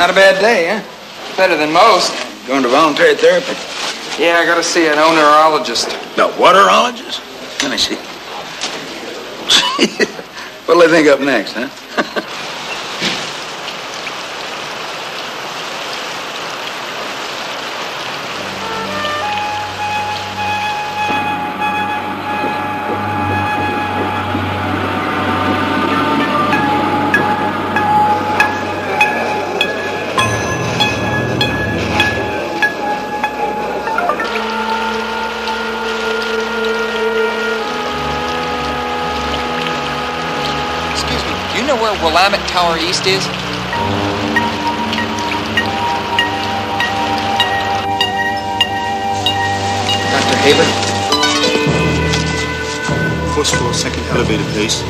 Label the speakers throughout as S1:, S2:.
S1: Not a bad day, huh? Better than most.
S2: Going to voluntary therapy?
S1: Yeah, I gotta see an onerologist.
S2: No, waterologist? Let me see. What'll they think up next, huh?
S1: Do you know where Willamette Tower East is? Dr. Haber?
S3: First floor, second elevator, please.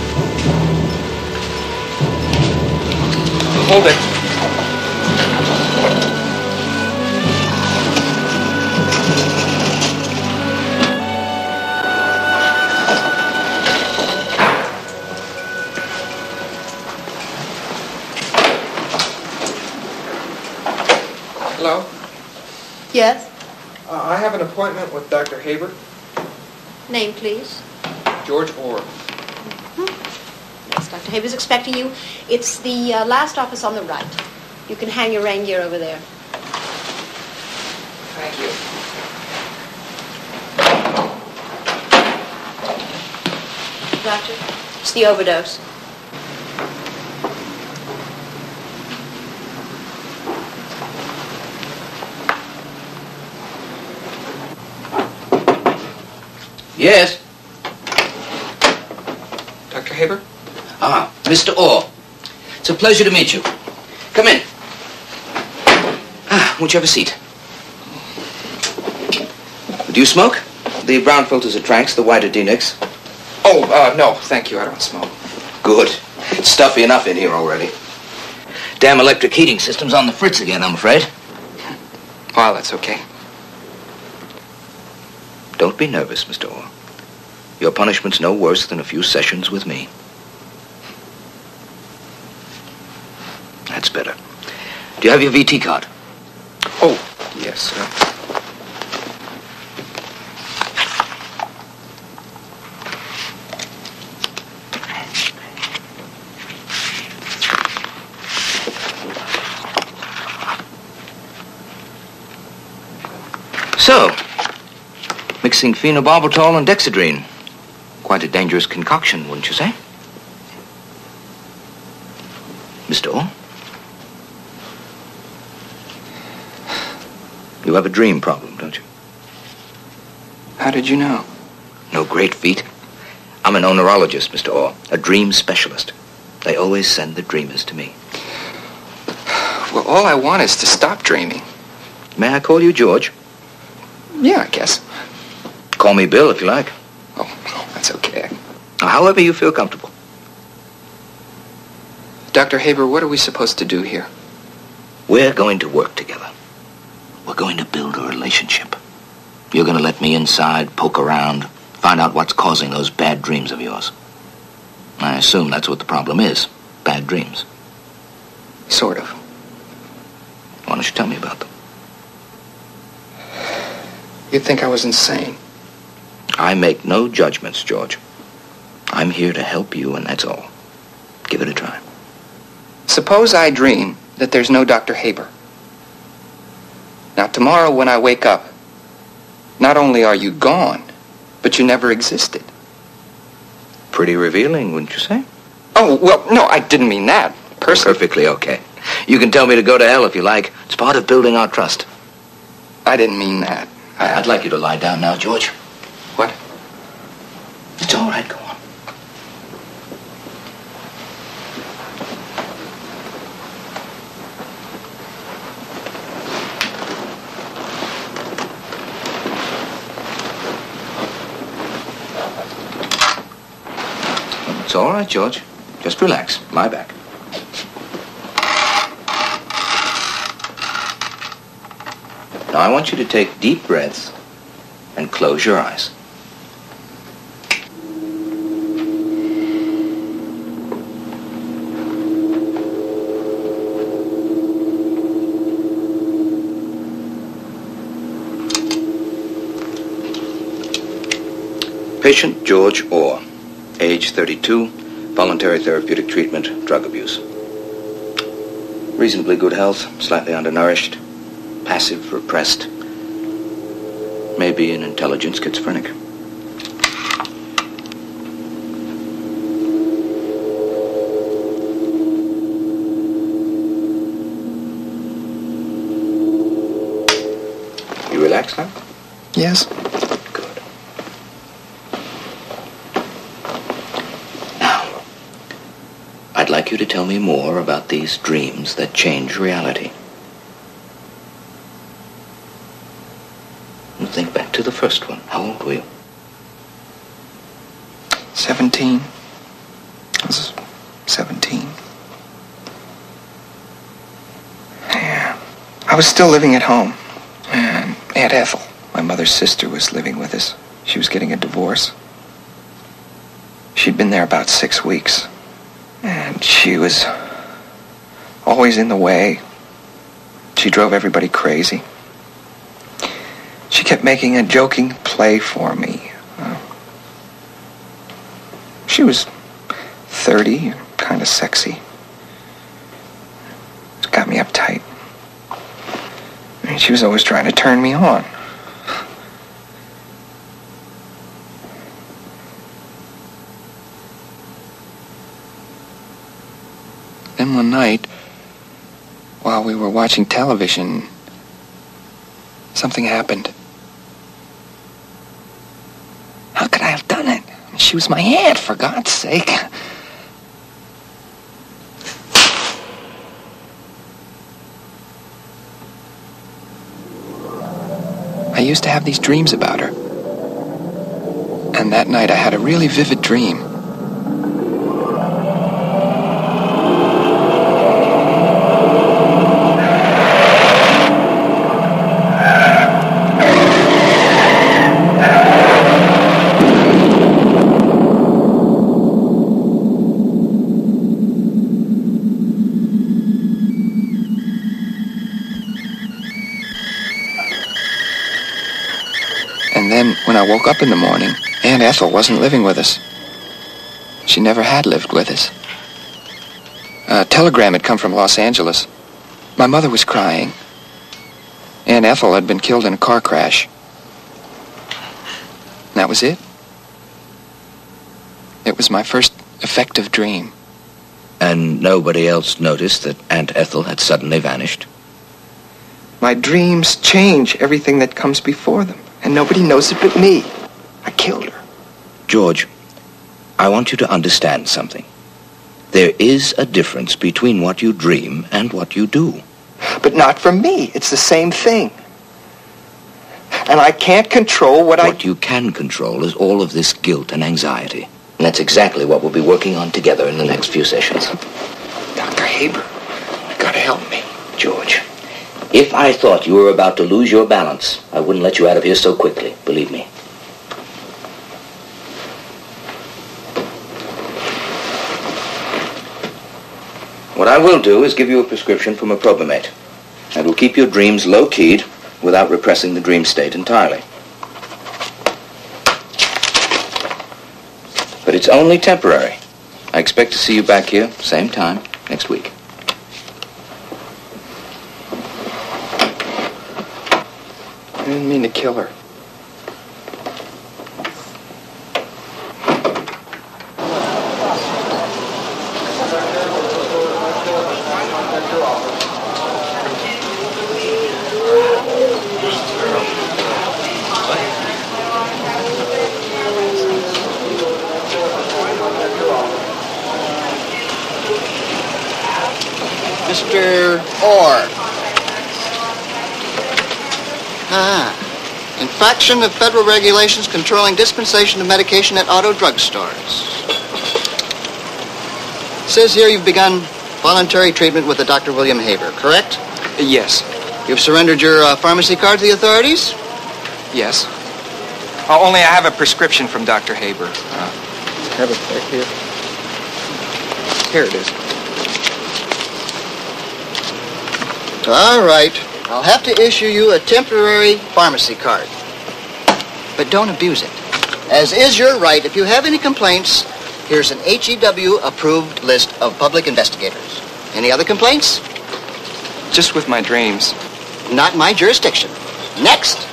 S1: Hold it. Hello?
S4: Yes?
S1: I have an appointment with Dr. Haber.
S4: Name, please.
S1: George Orr.
S4: Yes, Dr. Haber's expecting you. It's the last office on the right. You can hang your rain gear over there.
S1: Thank you.
S4: Doctor, it's the overdose.
S5: Yes?
S1: Dr. Haber?
S5: Ah, Mr. Orr. It's a pleasure to meet you. Come in. Won't you have a seat? Do you smoke? The brown filters are Tranks, the white are D-Nix.
S1: Oh, no, thank you. I don't smoke.
S5: Good. It's stuffy enough in here already. Damn electric heating system's on the fritz again, I'm afraid.
S1: Well, that's okay.
S5: Don't be nervous, Mr. Orr. Your punishment's no worse than a few sessions with me. That's better. Do you have your VT card?
S1: Oh, yes,
S5: So, mixing phenobarbital and dexedrine. Quite a dangerous concoction, wouldn't you say? Mr. Orr? You have a dream problem, don't you?
S1: How did you know?
S5: No great feat. I'm an onerologist, Mr. Orr, a dream specialist. They always send the dreamers to me.
S1: Well, all I want is to stop dreaming.
S5: May I call you George?
S1: Yeah, I guess.
S5: Call me Bill if you like.
S1: Oh, that's okay.
S5: However you feel comfortable.
S1: Dr. Haber, what are we supposed to do here?
S5: We're going to work together. We're going to build a relationship. You're going to let me inside, poke around, find out what's causing those bad dreams of yours. I assume that's what the problem is. Bad dreams.
S1: Sort of.
S5: Why don't you tell me about them?
S1: You'd think I was insane.
S5: I make no judgments, George. I'm here to help you, and that's all. Give it a try.
S1: Suppose I dream that there's no Dr. Haber. Now, tomorrow when I wake up, not only are you gone, but you never existed.
S5: Pretty revealing, wouldn't you say?
S1: Oh, well, no, I didn't mean that.
S5: Perfectly okay. You can tell me to go to hell if you like. It's part of building our trust.
S1: I didn't mean that.
S5: I'd like you to lie down now, George.
S1: What?
S5: It's all right, go on. It's all right, George. Just relax. Lie back. Now, I want you to take deep breaths and close your eyes. Patient George Orr, age 32, Voluntary therapeutic treatment, drug abuse. Reasonably good health, slightly undernourished, passive, repressed. Maybe an intelligent schizophrenic. You relaxed now?
S1: Yes.
S5: Good. Now, I'd like you to tell me more about these dreams that change reality. And think back to the first one. How old were you?
S1: 17. I was 17. Yeah. I was still living at home. And Aunt Ethel, my mother's sister, was living with us. She was getting a divorce. She'd been there about 6 weeks. And she was always in the way. She drove everybody crazy. She kept making a joking play for me. She was 30, kind of sexy. It got me uptight. I mean, she was always trying to turn me on. Then one night, while we were watching television, something happened. How could I have done it? She was my aunt, for God's sake. I used to have these dreams about her. And that night I had a really vivid dream. And then, when I woke up in the morning, Aunt Ethel wasn't living with us. She never had lived with us. A telegram had come from Los Angeles. My mother was crying. Aunt Ethel had been killed in a car crash. That was it. It was my first effective dream.
S5: And nobody else noticed that Aunt Ethel had suddenly vanished?
S1: My dreams change everything that comes before them. And nobody knows it but me. I killed her.
S5: George, I want you to understand something. There is a difference between what you dream and what you do.
S1: But not from me. It's the same thing. And I can't control
S5: What you can control is all of this guilt and anxiety. And that's exactly what we'll be working on together in the next few sessions.
S1: Dr. Haber, you gotta help me.
S5: George, if I thought you were about to lose your balance, I wouldn't let you out of here so quickly, believe me. What I will do is give you a prescription from a probamate. That will keep your dreams low-keyed without repressing the dream state entirely. But it's only temporary. I expect to see you back here, same time, next week.
S1: I didn't mean to kill her.
S2: Mr. Orr. Infraction of federal regulations controlling dispensation of medication at auto drugstores. It says here you've begun voluntary treatment with a Dr. William Haber, correct?
S1: Yes.
S2: You've surrendered your pharmacy card to the authorities?
S1: Yes. Only I have a prescription from Dr. Haber. Have it back here. Here it is.
S2: All right. I'll have to issue you a temporary pharmacy card. But don't abuse it. As is your right, if you have any complaints, Here's an HEW-approved list of public investigators. Any other complaints?
S1: Just with my dreams.
S2: Not my jurisdiction. Next.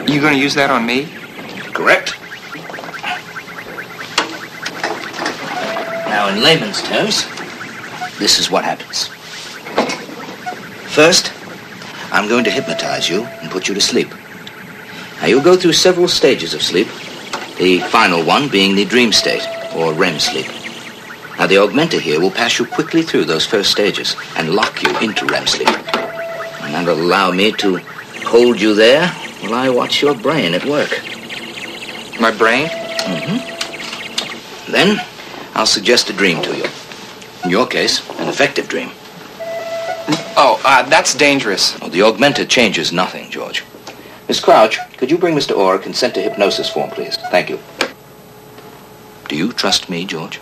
S1: You going to use that on me?
S5: Correct. Now, in layman's terms, this is what happens. First, I'm going to hypnotize you and put you to sleep. Now, you'll go through several stages of sleep, the final one being the dream state, or REM sleep. Now, the augmenter here will pass you quickly through those first stages and lock you into REM sleep. And that'll allow me to hold you there while I watch your brain at work.
S1: My brain?
S5: Mm-hmm. Then, I'll suggest a dream to you. In your case, an effective dream.
S1: Oh, that's dangerous.
S5: Oh, the augmenter changes nothing, George. Miss Crouch, could you bring Mr. Orr a consent to hypnosis form, please? Thank you. Do you trust me, George?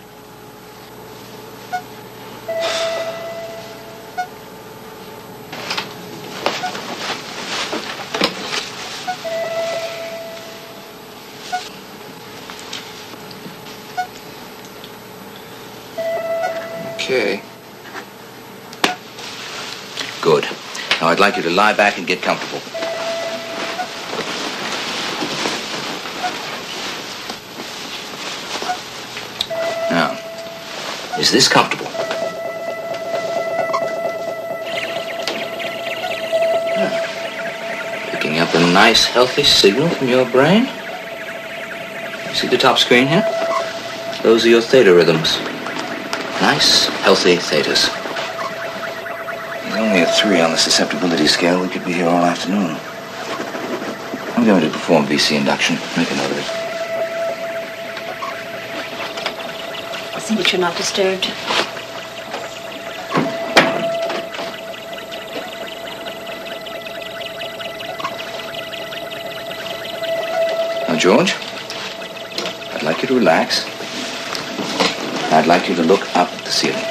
S1: Okay.
S5: Good. Now I'd like you to lie back and get comfortable. Now, is this comfortable? Picking up a nice, healthy signal from your brain. See the top screen here? Those are your theta rhythms. Nice, healthy thetas. There's only a 3 on the susceptibility scale. We could be here all afternoon. I'm going to perform VC induction. Make a note of it.
S4: See that you're not disturbed.
S5: Now, George, I'd like you to relax. I'd like you to look up at the ceiling.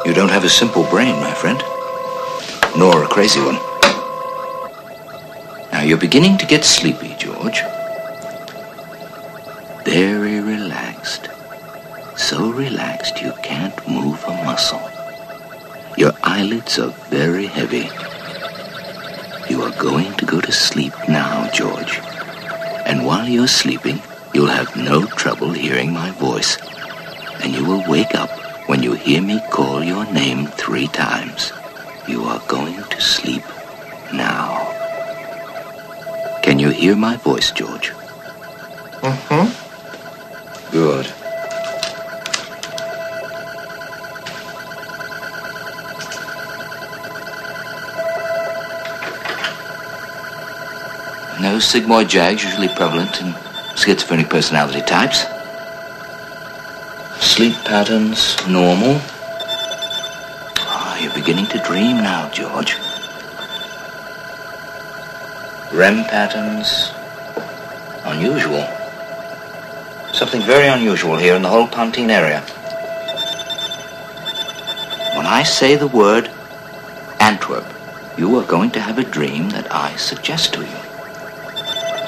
S5: You don't have a simple brain, my friend. Nor a crazy one. Now, you're beginning to get sleepy, George. Very relaxed. So relaxed you can't move a muscle. Your eyelids are very heavy. You are going to go to sleep now, George. And while you're sleeping, you'll have no trouble hearing my voice. And you will wake up when you hear me call your name 3 times. You are going to sleep now. Can you hear my voice, George?
S1: Mm-hmm.
S5: Good. No sigmoid jags usually prevalent in schizophrenic personality types. Sleep patterns, normal. You're beginning to dream now, George. REM patterns, unusual. Something very unusual here in the whole Pontine area. When I say the word Antwerp, you are going to have a dream that I suggest to you.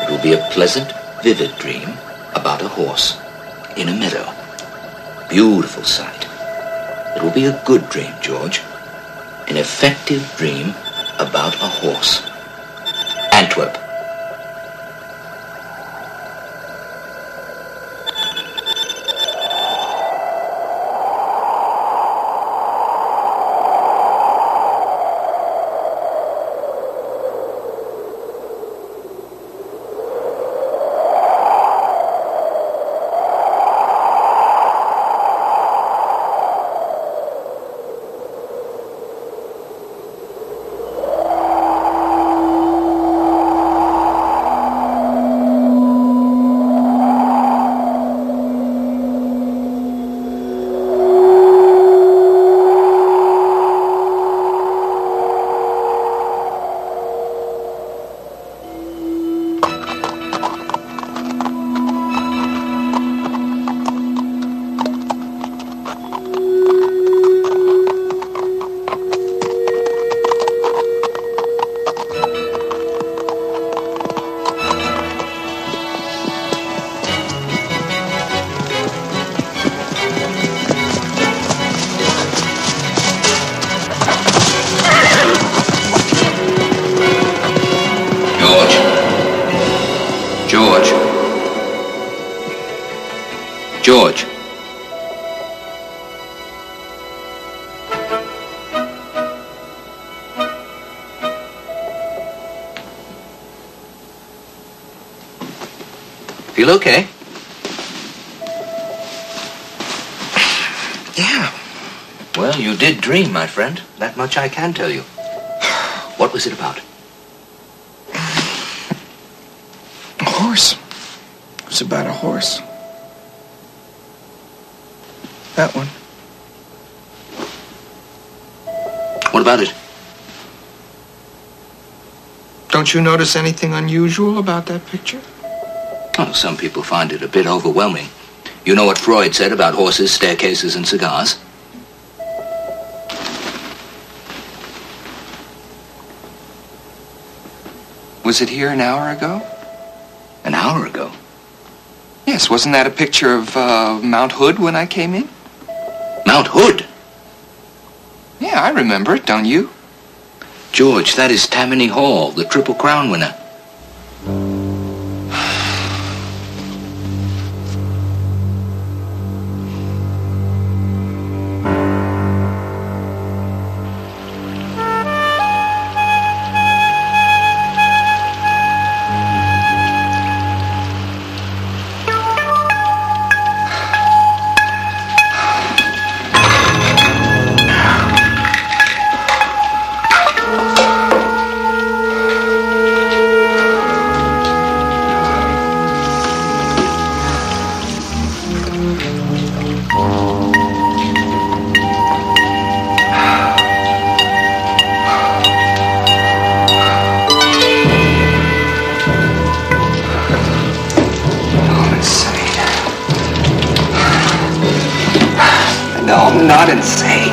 S5: It will be a pleasant, vivid dream about a horse in a meadow. Beautiful sight. It will be a good dream, George. An effective dream about a horse. Antwerp. George. Feel okay?
S1: Yeah.
S5: Well, you did dream, my friend. That much I can tell you. What was it about?
S1: A horse. It was about a horse. That one.
S5: What about it?
S1: Don't you notice anything unusual about that picture?
S5: Well, some people find it a bit overwhelming. You know what Freud said about horses, staircases, and cigars?
S1: Was it here an hour ago?
S5: An hour ago?
S1: Yes, wasn't that a picture of Mount Hood when I came in?
S5: Mount Hood?
S1: Yeah, I remember it, don't you?
S5: George, that is Tammany Hall, the Triple Crown winner.
S1: No, I'm not insane.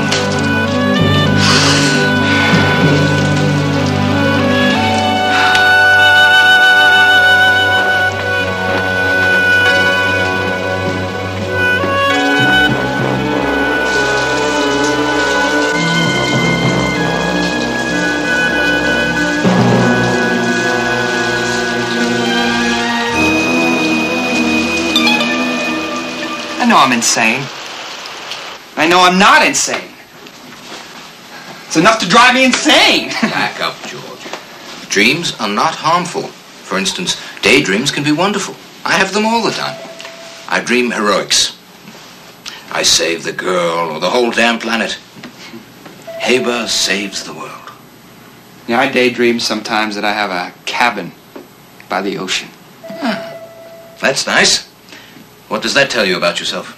S1: I know I'm insane. I know I'm not insane. It's enough to drive me insane.
S5: Back up, George. Dreams are not harmful. For instance, daydreams can be wonderful. I have them all the time. I dream heroics. I save the girl or the whole damn planet. Haber saves the world.
S1: Yeah, I daydream sometimes that I have a cabin by the ocean.
S5: That's nice. What does that tell you about yourself?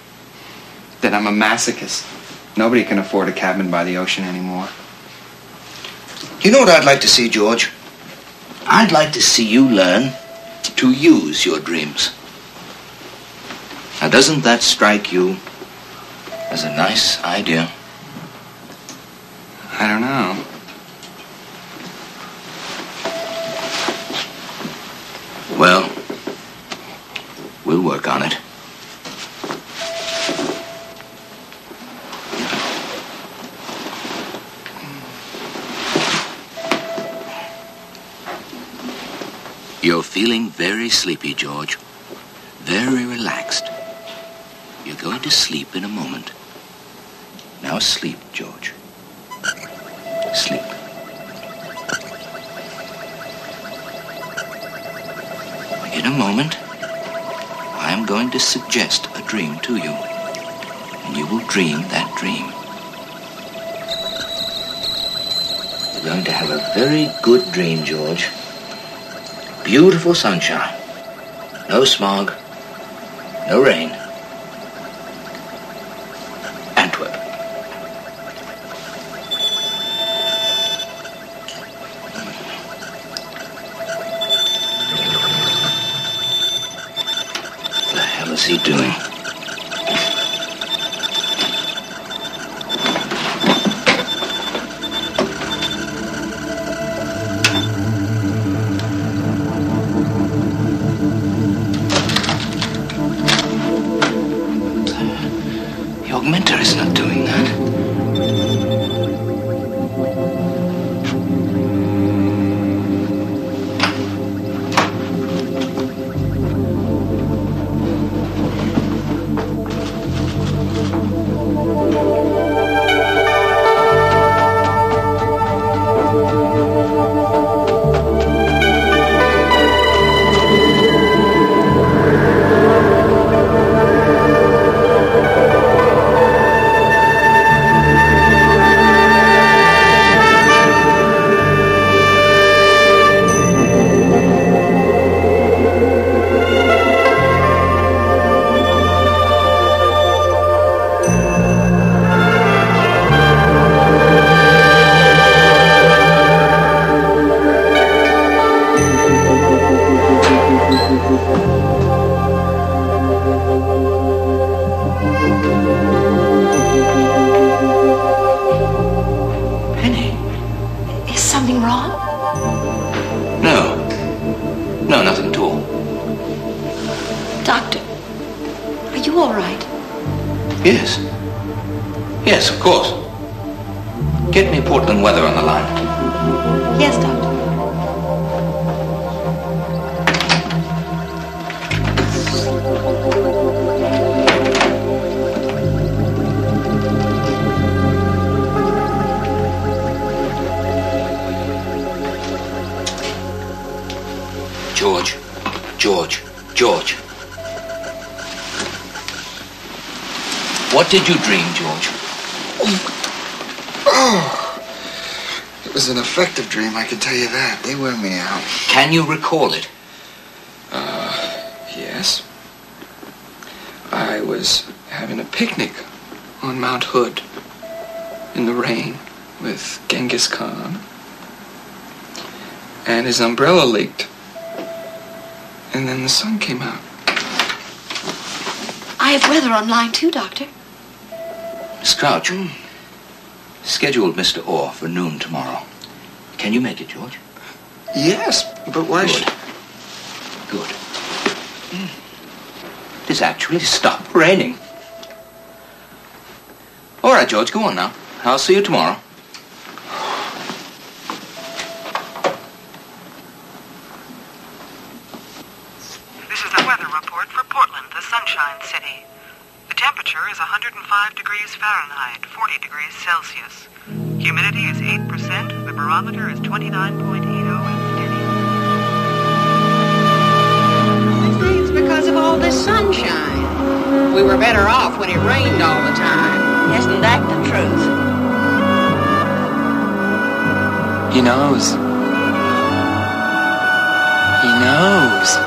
S1: That I'm a masochist. Nobody can afford a cabin by the ocean anymore.
S5: You know what I'd like to see, George? I'd like to see you learn to use your dreams. Now, doesn't that strike you as a nice idea?
S1: I don't know.
S5: Well, we'll work on it. You're feeling very sleepy, George. Very relaxed. You're going to sleep in a moment. Now sleep, George. Sleep. In a moment, I am going to suggest a dream to you. And you will dream that dream. You're going to have a very good dream, George. Beautiful sunshine. No smog. No rain. Antwerp. What the hell is he doing? The augmenter is not doing that.
S4: Doctor, are you all right?
S5: Yes. Yes, of course. Get me Portland weather on the line.
S4: Yes, Doctor.
S5: George. What did you dream, George?
S1: Oh, it was an effective dream, I can tell you that. They wear me out.
S5: Can you recall it?
S1: Yes. I was having a picnic on Mount Hood in the rain with Genghis Khan. And his umbrella leaked. And then the sun came out.
S4: I have weather on line 2, Doctor.
S5: Miss Crouch, scheduled Mr. Orr for noon tomorrow. Can you make it, George?
S1: Yes, but why should...
S5: Good. It has actually stopped raining. All right, George, go on now. I'll see you tomorrow.
S6: This is the weather report for Portland, the Sunshine City. The temperature is 105 degrees Fahrenheit, 40 degrees Celsius. Humidity is 8%. The barometer is 29.80 and steady.
S7: I think it's because of all this sunshine. We were better off when it rained all the time. Isn't that the truth?
S1: He knows. He knows.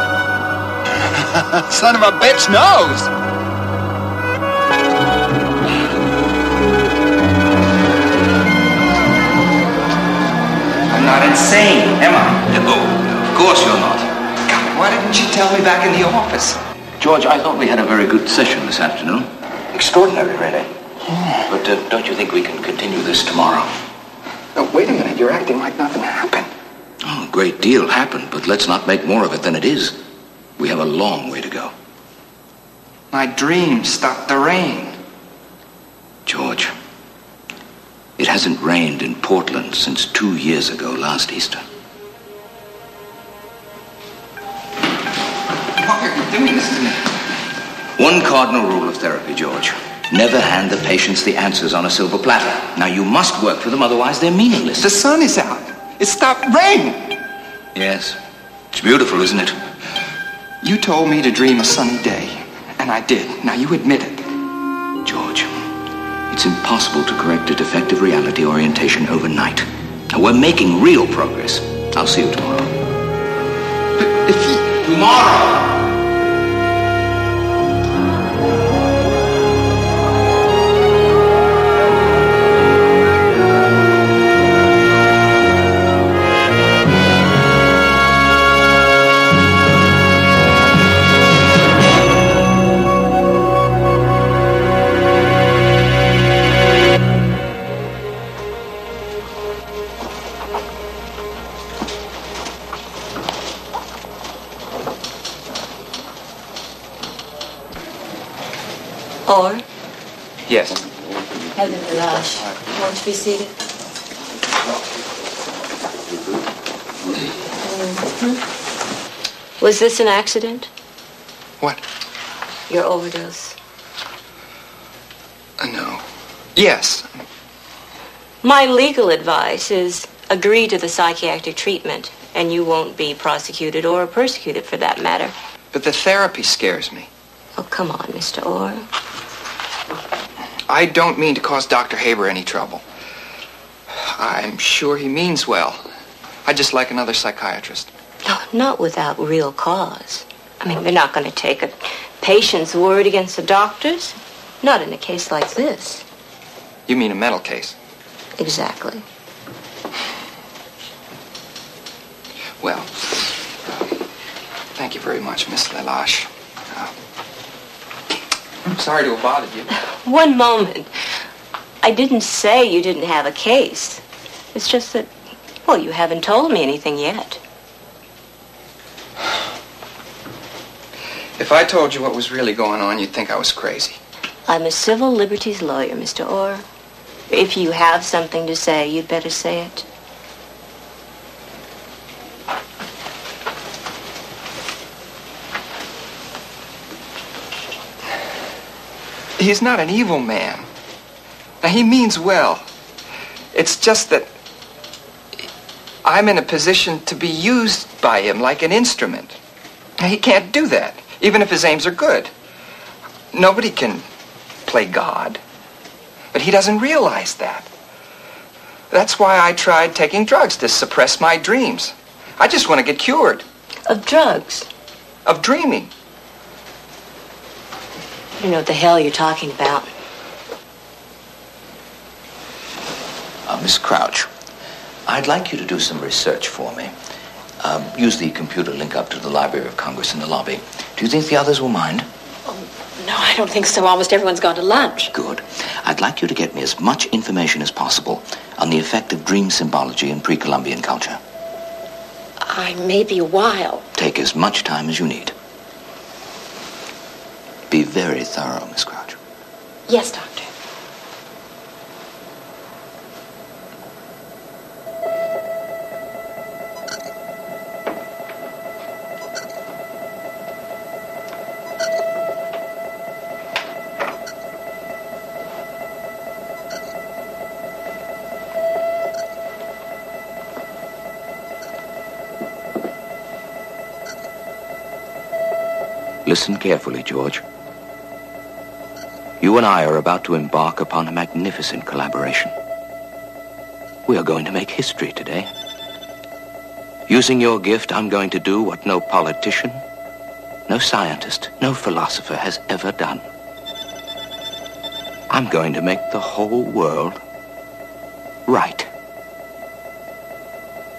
S1: Son of a bitch knows!
S5: I'm not insane, am I? No, of course you're not.
S1: God, why didn't you tell me back in the office?
S5: George, I thought we had a very good session this afternoon. Extraordinary, really. But don't you think we can continue this tomorrow?
S1: No, wait a minute. You're acting like nothing happened.
S5: Oh, a great deal happened, but let's not make more of it than it is. We have a long way to go.
S1: My dream stopped the rain.
S5: George, it hasn't rained in Portland since 2 years ago last Easter.
S1: Why are you doing this to me?
S5: One cardinal rule of therapy, George. Never hand the patients the answers on a silver platter. Now, you must work for them, otherwise they're meaningless.
S1: The sun is out. It stopped raining.
S5: Yes. It's beautiful, isn't it?
S1: You told me to dream a sunny day, and I did. Now you admit it.
S5: George, it's impossible to correct a defective reality orientation overnight. Now, we're making real progress. I'll see you tomorrow.
S1: But if you...
S5: Tomorrow!
S8: Or?
S1: Yes.
S8: Heaven Village. Won't you be seated? Mm-hmm. Was this an accident?
S1: What?
S8: Your overdose.
S1: No. Yes.
S8: My legal advice is agree to the psychiatric treatment, and you won't be prosecuted or persecuted for that matter.
S1: But the therapy scares me.
S8: Oh, come on, Mr. Orr.
S1: I don't mean to cause Dr. Haber any trouble. I'm sure he means well. I'd just like another psychiatrist.
S8: No, not without real cause. I mean, they're not going to take a patient's word against the doctor's. Not in a case like this.
S1: You mean a mental case?
S8: Exactly.
S1: Well, thank you very much, Miss Lelache. I'm sorry to have bothered you.
S8: One moment. I didn't say you didn't have a case. It's just that, well, you haven't told me anything yet.
S1: If I told you what was really going on, you'd think I was crazy.
S8: I'm a civil liberties lawyer, Mr. Orr. If you have something to say, you'd better say it.
S1: He's not an evil man. Now, he means well. It's just that I'm in a position to be used by him like an instrument. Now, he can't do that, even if his aims are good. Nobody can play God. But he doesn't realize that. That's why I tried taking drugs to suppress my dreams. I just want to get cured.
S8: Of drugs?
S1: Of dreaming.
S8: You know what the hell you're talking about.
S5: Miss Crouch, I'd like you to do some research for me. Use the computer link up to the Library of Congress in the lobby. Do you think the others will mind?
S4: No, I don't think so. Almost everyone's gone to lunch.
S5: Good. I'd like you to get me as much information as possible on the effect of dream symbology in pre-Columbian culture.
S4: I may be a while.
S5: Take as much time as you need. Be very thorough, Miss Crouch.
S4: Yes, Doctor.
S5: Listen carefully, George. You and I are about to embark upon a magnificent collaboration. We are going to make history today. Using your gift, I'm going to do what no politician, no scientist, no philosopher has ever done. I'm going to make the whole world right.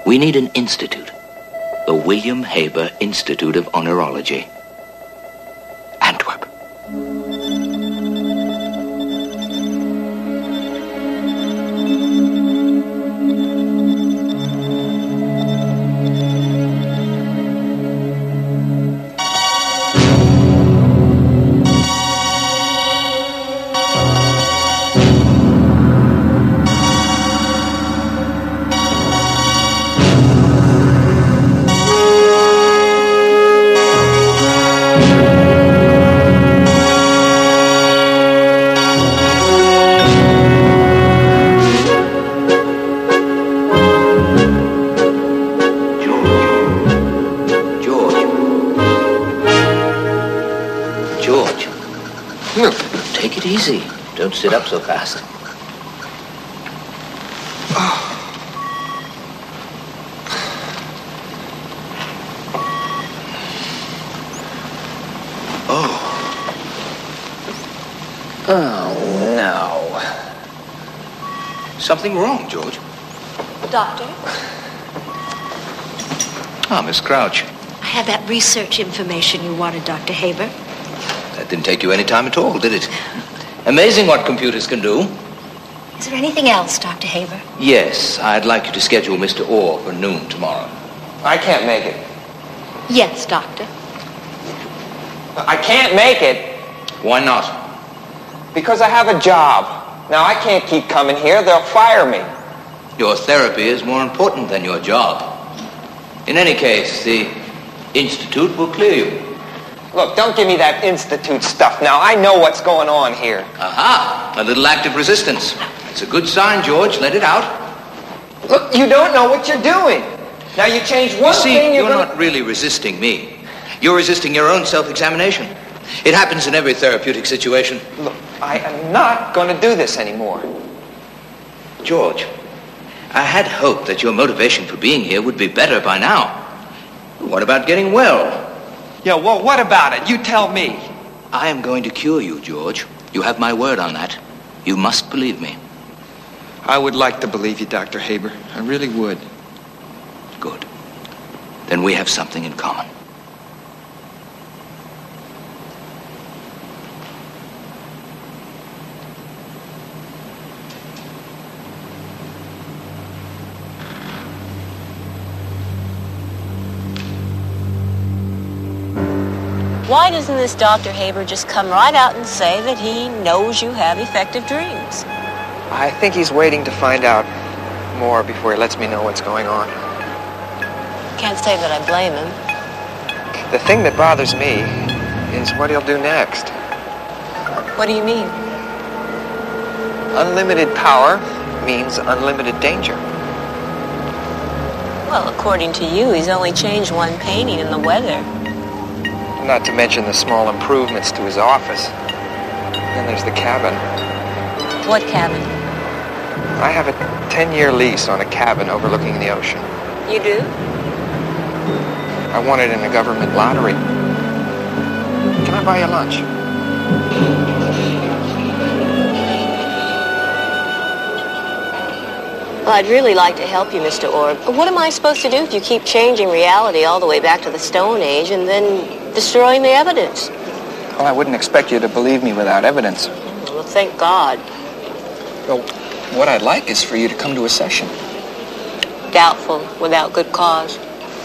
S5: We need an institute, the William Haber Institute of Oneirology. Antwerp. Easy. Don't sit up so fast. Oh, no. Something wrong, George?
S4: Doctor?
S5: Ah, Miss Crouch.
S4: I have that research information you wanted, Dr. Haber.
S5: That didn't take you any time at all, did it? Amazing what computers can do.
S4: Is there anything else, Dr. Haber?
S5: Yes, I'd like you to schedule Mr. Orr for noon tomorrow.
S1: I can't make it.
S4: Yes, Doctor.
S1: I can't make it.
S5: Why not?
S1: Because I have a job. Now, I can't keep coming here. They'll fire me.
S5: Your therapy is more important than your job. In any case, the Institute will clear you.
S1: Look, don't give me that institute stuff now. I know what's going on here.
S5: Aha! A little active resistance. It's a good sign, George. Let it out.
S1: Look, you don't know what you're doing. Now, you change one thing,
S5: you're not really resisting me. You're resisting your own self-examination. It happens in every therapeutic situation.
S1: Look, I am not going to do this anymore.
S5: George, I had hoped that your motivation for being here would be better by now. What about getting well?
S1: Yeah, well, what about it? You tell me.
S5: I am going to cure you, George. You have my word on that. You must believe me.
S1: I would like to believe you, Dr. Haber. I really would.
S5: Good. Then we have something in common.
S8: Why doesn't this Dr. Haber just come right out and say that he knows you have effective dreams?
S9: I think he's waiting to find out more before he lets me know what's going on.
S8: Can't say that I blame him.
S9: The thing that bothers me is what he'll do next.
S8: What do you mean?
S9: Unlimited power means unlimited danger.
S8: Well, according to you, he's only changed one painting in the weather.
S9: Not to mention the small improvements to his office. Then there's the cabin.
S8: What cabin?
S9: I have a 10-year lease on a cabin overlooking the ocean.
S8: You do?
S9: I won it in a government lottery. Can I buy you lunch?
S8: Well, I'd really like to help you, Mr. Orr. But what am I supposed to do if you keep changing reality all the way back to the Stone Age and then destroying the evidence?
S9: Well, I wouldn't expect you to believe me without evidence.
S8: Well, thank God.
S9: Well, what I'd like is for you to come to a session.
S8: Doubtful, without good cause.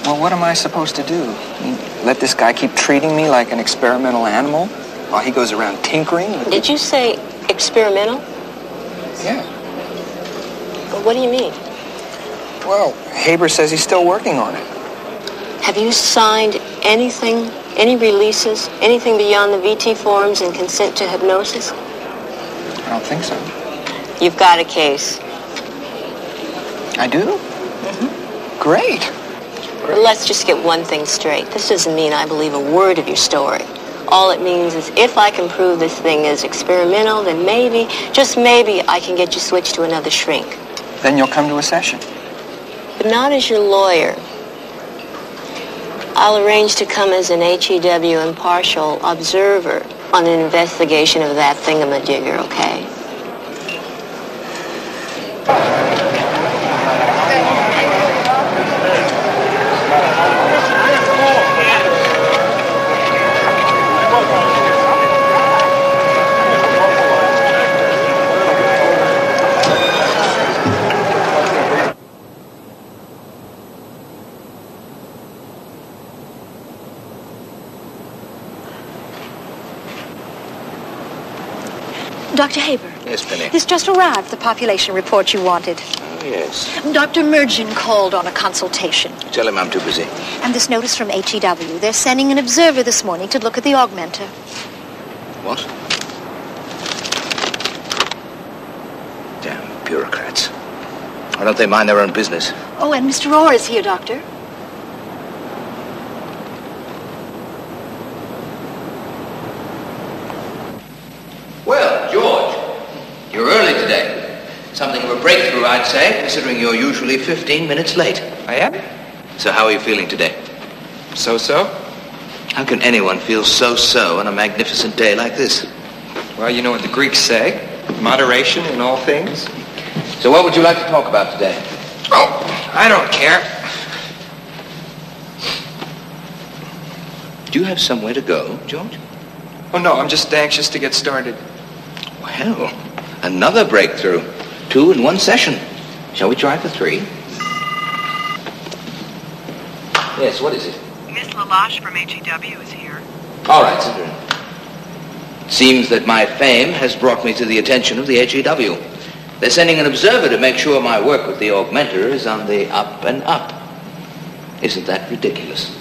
S9: Well, what am I supposed to do? I mean, let this guy keep treating me like an experimental animal while he goes around tinkering?
S8: Did you say experimental?
S9: Yeah.
S8: Well, what do you mean?
S9: Well, Haber says he's still working on it.
S8: Have you signed anything, any releases, anything beyond the VT forms and consent to hypnosis?
S9: I don't think so.
S8: You've got a case.
S9: I do?
S8: Mm-hmm.
S9: Great.
S8: Well, let's just get one thing straight. This doesn't mean I believe a word of your story. All it means is if I can prove this thing is experimental, then maybe, just maybe, I can get you switched to another shrink.
S9: Then you'll come to a session.
S8: But not as your lawyer. I'll arrange to come as an HEW impartial observer on an investigation of that thingamadigger, okay?
S4: Dr. Haber.
S5: Yes, Penny.
S4: This just arrived, the population report you wanted.
S5: Oh, yes.
S4: Dr. Mergen called on a consultation.
S5: Tell him I'm too busy.
S4: And this notice from HEW. They're sending an observer this morning to look at the augmenter.
S5: What? Damn bureaucrats. Why don't they mind their own business?
S4: Oh, and Mr. Orr is here, Doctor.
S5: Well, George, you're early today. Something of a breakthrough, I'd say, considering you're usually 15 minutes late.
S9: I am?
S5: So how are you feeling today?
S9: So-so?
S5: How can anyone feel so-so on a magnificent day like this?
S9: Well, you know what the Greeks say. Moderation in all things.
S5: So what would you like to talk about today?
S9: Oh, I don't care.
S5: Do you have somewhere to go, George?
S9: Oh, no, I'm just anxious to get started.
S5: Well, another breakthrough. 2 in one session. Shall we try for 3? Yes, what is it?
S6: Miss Lalache from HEW is here.
S5: All right, sit down. It seems that my fame has brought me to the attention of the HEW. They're sending an observer to make sure my work with the augmenter is on the up and up. Isn't that ridiculous?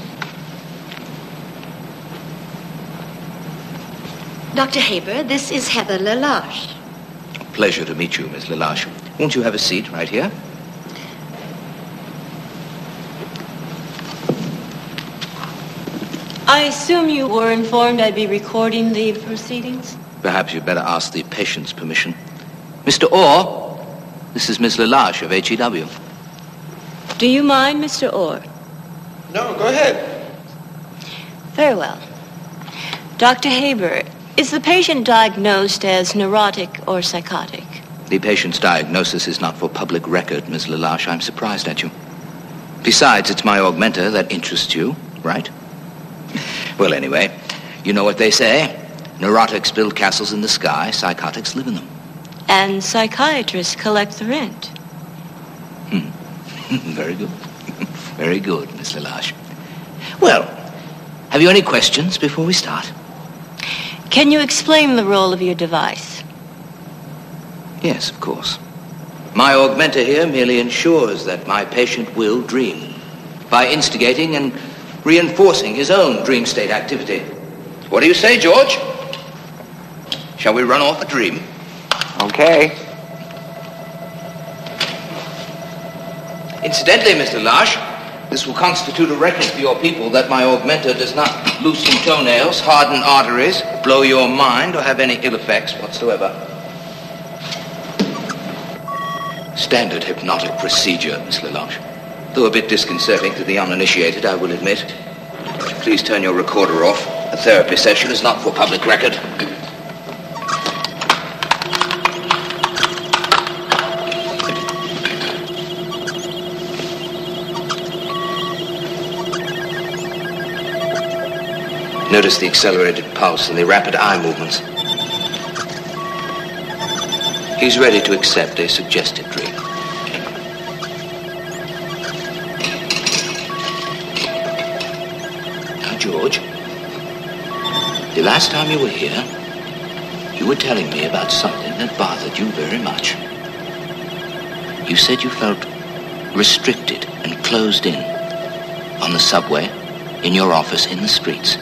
S4: Dr. Haber, this is Heather Lalache.
S5: Pleasure to meet you, Miss Lalache. Won't you have a seat right here?
S8: I assume you were informed I'd be recording the proceedings?
S5: Perhaps you'd better ask the patient's permission. Mr. Orr, this is Miss Lalache of HEW.
S8: Do you mind, Mr. Orr?
S3: No, go ahead.
S8: Very well. Dr. Haber, is the patient diagnosed as neurotic or psychotic?
S5: The patient's diagnosis is not for public record, Miss Lalache. I'm surprised at you. Besides, it's my augmenter that interests you, right? Well, anyway, you know what they say. Neurotics build castles in the sky, psychotics live in them.
S8: And psychiatrists collect the rent.
S5: Very good. Very good, Miss Lalache. Well, Have you any questions before we start?
S8: Can you explain the role of your device?
S5: Yes, of course. My augmenter here merely ensures that my patient will dream by instigating and reinforcing his own dream state activity. What do you say, George? Shall we run off a dream?
S9: Okay.
S5: Incidentally, Mr. Lash, this will constitute a record for your people that my augmenter does not loosen toenails, harden arteries, blow your mind, or have any ill effects whatsoever. Standard hypnotic procedure, Miss Lelouch. Though a bit disconcerting to the uninitiated, I will admit. Please turn your recorder off. A therapy session is not for public record. Notice the accelerated pulse and the rapid eye movements. He's ready to accept a suggested dream. Now, George, the last time you were here, you were telling me about something that bothered you very much. You said you felt restricted and closed in on the subway, in your office, in the streets.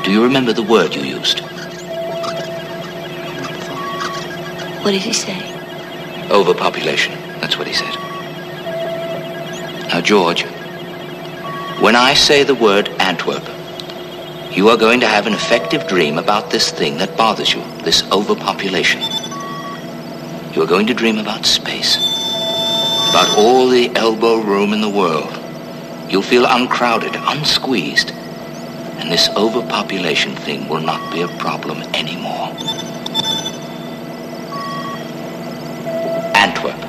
S5: Do you remember the word you used?
S8: What did he say?
S5: Overpopulation. That's what he said. Now, George, when I say the word Antwerp, you are going to have an effective dream about this thing that bothers you, this overpopulation. You are going to dream about space, about all the elbow room in the world. You'll feel uncrowded, unsqueezed, and this overpopulation thing will not be a problem anymore. Antwerp.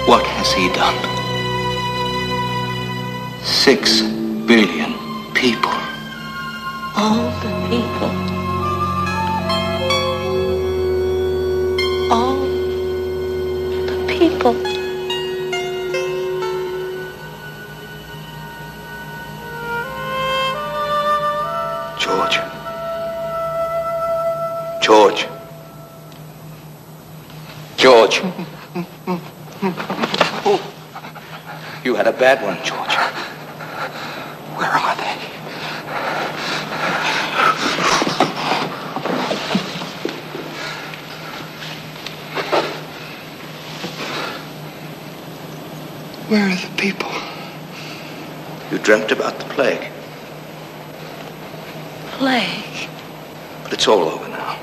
S5: What has he done? 6 billion people.
S8: All the people. All the people.
S5: George. George. George. You had a bad one, George.
S9: Where are they? Where are the people?
S5: You dreamt about the plague.
S8: Plague?
S5: But it's all over now.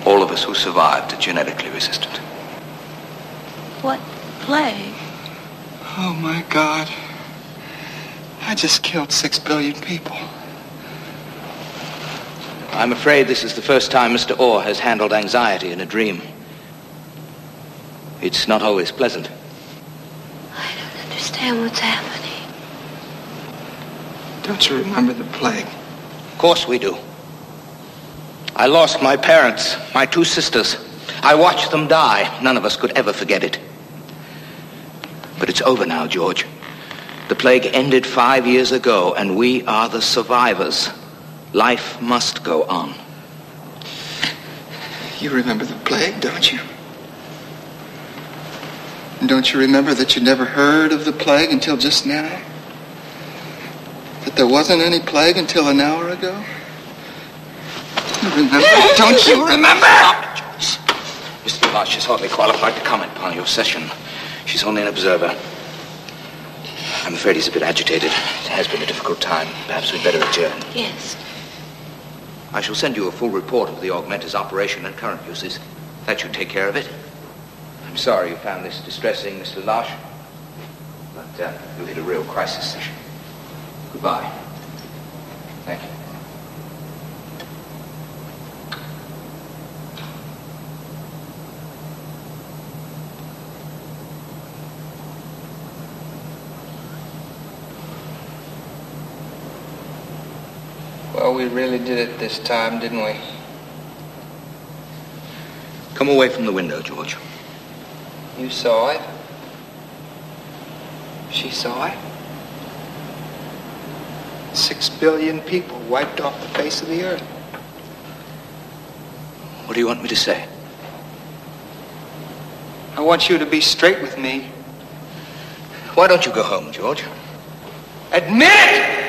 S5: All of us who survived are genetically resistant.
S8: What plague?
S9: Oh, my God. I just killed 6 billion people.
S5: I'm afraid this is the first time Mr. Orr has handled anxiety in a dream. It's not always pleasant.
S8: I don't understand what's happening.
S9: Don't you remember the plague?
S5: Of course we do. I lost my parents, my 2 sisters. I watched them die. None of us could ever forget it. But it's over now, George. The plague ended 5 years ago, and we are the survivors. Life must go on.
S9: You remember the plague, don't you? And don't you remember that you never heard of the plague until just now? That there wasn't any plague until an hour ago? You remember? Don't you remember?
S5: Mr. Marsh is hardly qualified to comment upon your session. She's only an observer. I'm afraid he's a bit agitated. It has been a difficult time. Perhaps we'd better adjourn.
S8: Yes.
S5: I shall send you a full report of the Augmenta's operation and current uses. That should take care of it. I'm sorry you found this distressing, Mr. Marsh. But you'll hit a real crisis session. Goodbye. Thank you.
S9: Well, we really did it this time, didn't we?
S5: Come away from the window, George.
S9: You saw it. She saw it. 6 billion people wiped off the face of the earth.
S5: What do you want me to say?
S9: I want you to be straight with me.
S5: Why don't you go home, George?
S9: Admit it!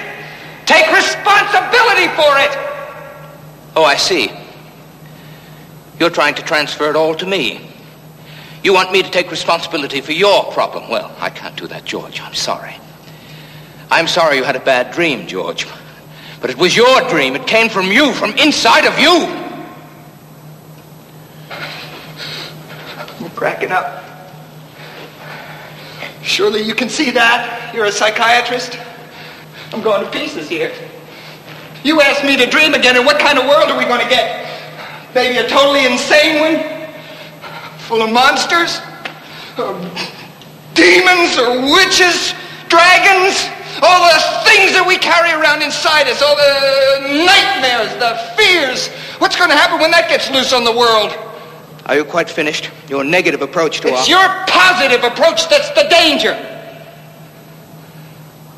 S9: Take responsibility for it!
S5: Oh, I see. You're trying to transfer it all to me. You want me to take responsibility for your problem. Well, I can't do that, George. I'm sorry. I'm sorry you had a bad dream, George. But it was your dream. It came from you, from inside of you.
S9: You're cracking up. Surely you can see that. You're a psychiatrist. I'm going to pieces here. You asked me to dream again, and what kind of world are we going to get? Maybe a totally insane one? Full of monsters? Or demons or witches? Dragons? All the things that we carry around inside us. All the nightmares, the fears. What's going to happen when that gets loose on the world?
S5: Are you quite finished? Your negative approach to
S9: It's your positive approach that's the danger.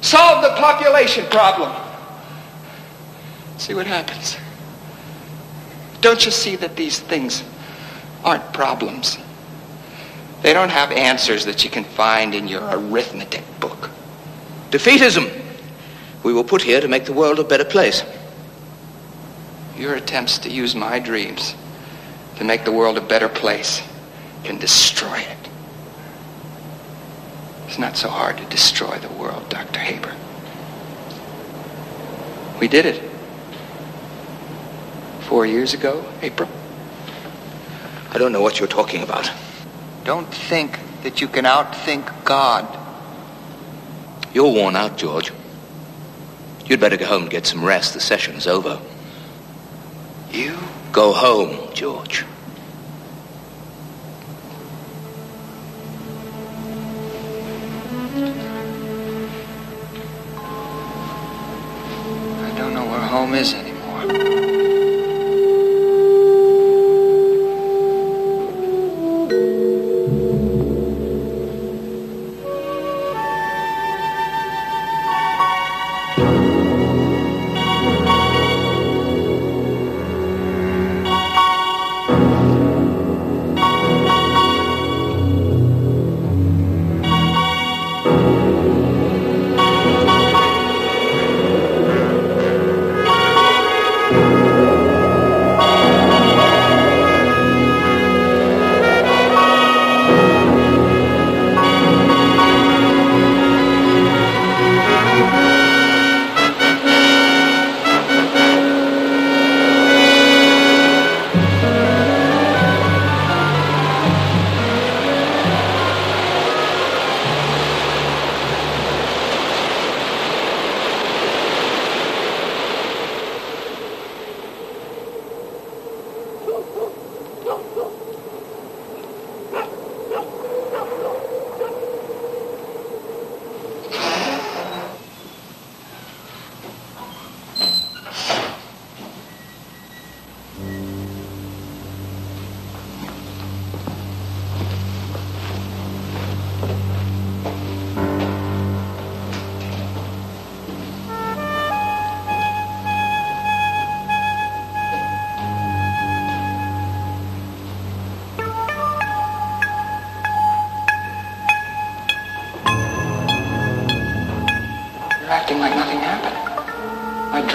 S9: Solve the population problem. See what happens. Don't you see that these things aren't problems? They don't have answers that you can find in your arithmetic book.
S5: Defeatism. We were put here to make the world a better place.
S9: Your attempts to use my dreams to make the world a better place can destroy it. It's not so hard to destroy the world, Dr. Haber. We did it. 4 years ago, April.
S5: I don't know what you're talking about.
S9: Don't think that you can outthink God.
S5: You're worn out, George. You'd better go home and get some rest. The session's over.
S9: You?
S5: Go home, George.
S9: I don't know where home is anymore.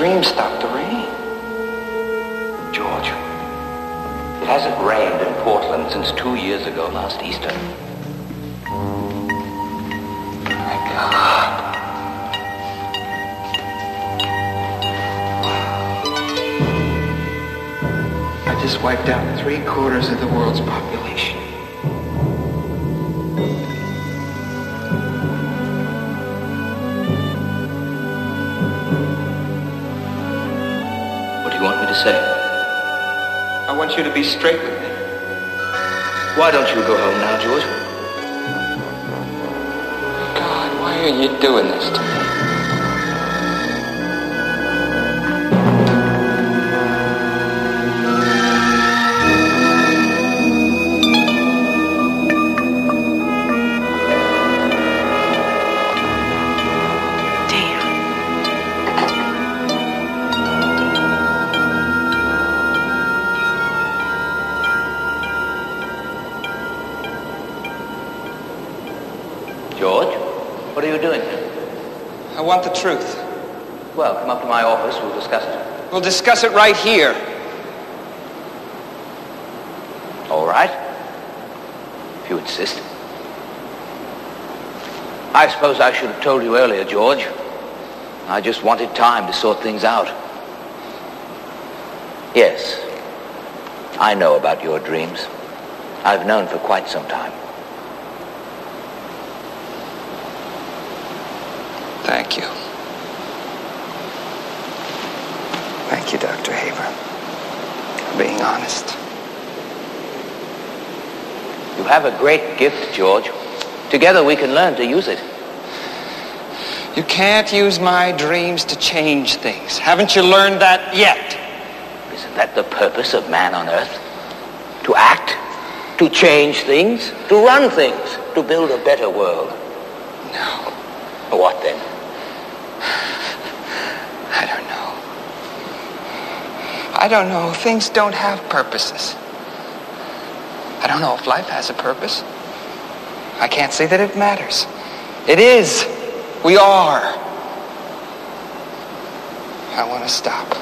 S5: dream stopped the rain. George, it hasn't rained in Portland since 2 years ago last Easter. My God.
S1: I just wiped out 3/4 of the world's population.
S5: What do you want me to say?
S1: I want you to be straight with me.
S5: Why don't you go home now, George?
S1: God, why are you doing this to me?
S5: George, what are you doing?
S1: I want the truth.
S5: Well, come up to my office. We'll discuss it.
S1: We'll discuss it right here.
S5: All right. If you insist. I suppose I should have told you earlier, George. I just wanted time to sort things out. Yes, I know about your dreams. I've known for quite some time.
S1: Thank you. Thank you, Dr. Haber, for being honest.
S5: You have a great gift, George. Together we can learn to use it.
S1: You can't use my dreams to change things. Haven't you learned that yet?
S5: Isn't that the purpose of man on Earth? To act, to change things, to run things, to build a better world.
S1: No.
S5: What then?
S1: I don't know. I don't know. Things don't have purposes. I don't know if life has a purpose. I can't say that it matters. It is. We are. I want to stop.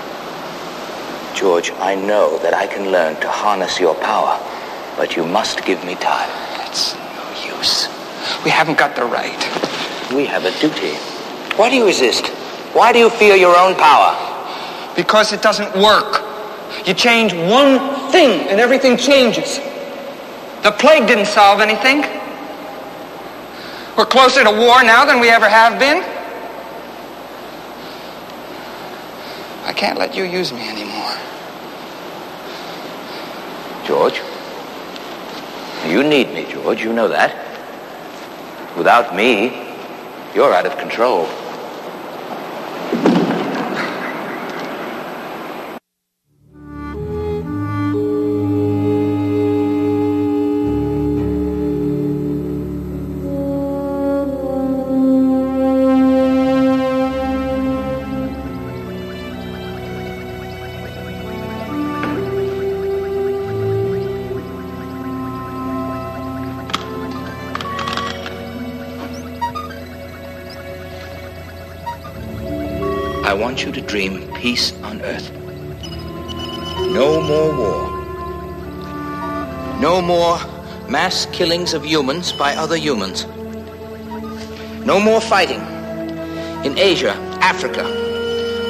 S5: George, I know that I can learn to harness your power, but you must give me time.
S1: It's no use. We haven't got the right.
S5: We have a duty. Why do you resist? Why do you fear your own power?
S1: Because it doesn't work. You change one thing and everything changes. The plague didn't solve anything. We're closer to war now than we ever have been. I can't let you use me anymore.
S5: George, you need me, George. You know that. Without me, you're out of control. I want you to dream peace on Earth. No more war. No more mass killings of humans by other humans. No more fighting in Asia, Africa,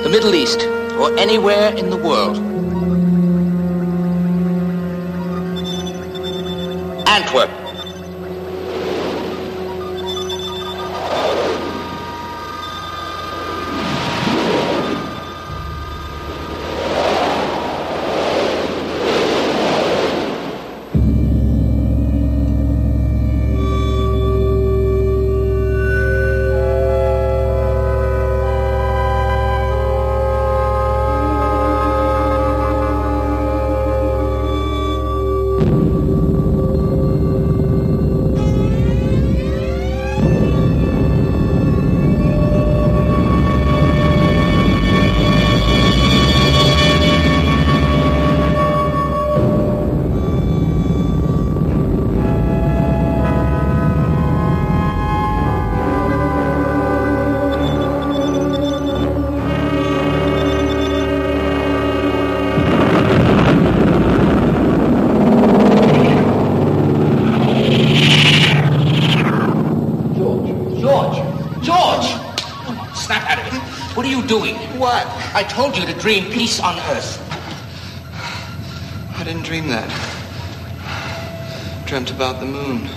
S5: the Middle East, or anywhere in the world. Antwerp.
S9: what?
S5: I told you to dream peace on Earth.
S3: I didn't dream that. Dreamt about the moon.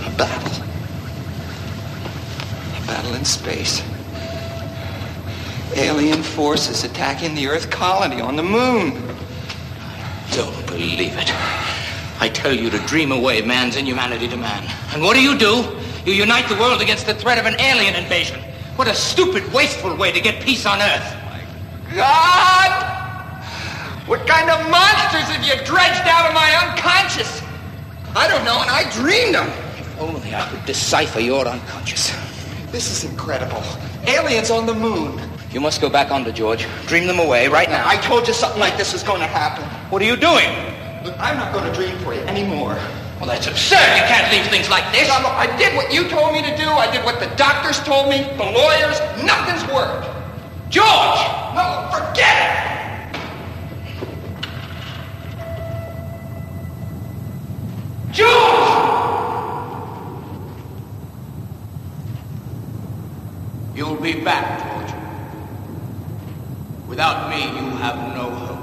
S3: A battle. A battle in space. Alien forces attacking the Earth colony on the moon.
S5: Don't believe it. I tell you to dream away man's inhumanity to man. And what do? You unite the world against the threat of an alien invasion. What a stupid, wasteful way to get peace on Earth.
S9: God! What kind of monsters have you dredged out of my unconscious? I don't know, and I dreamed them.
S5: If only I could decipher your unconscious.
S9: This is incredible. Aliens on the moon.
S5: You must go back under, George. Dream them away right now.
S9: I told you something like this was going to happen.
S5: What are you doing?
S9: Look, I'm not going to dream for you anymore.
S5: Well, that's absurd. You can't leave things like this.
S9: I did what you told me to do. I did what the doctors told me, the lawyers. Nothing's worked.
S5: George!
S9: No, forget it!
S5: George! You'll be back, George. Without me, you have no hope.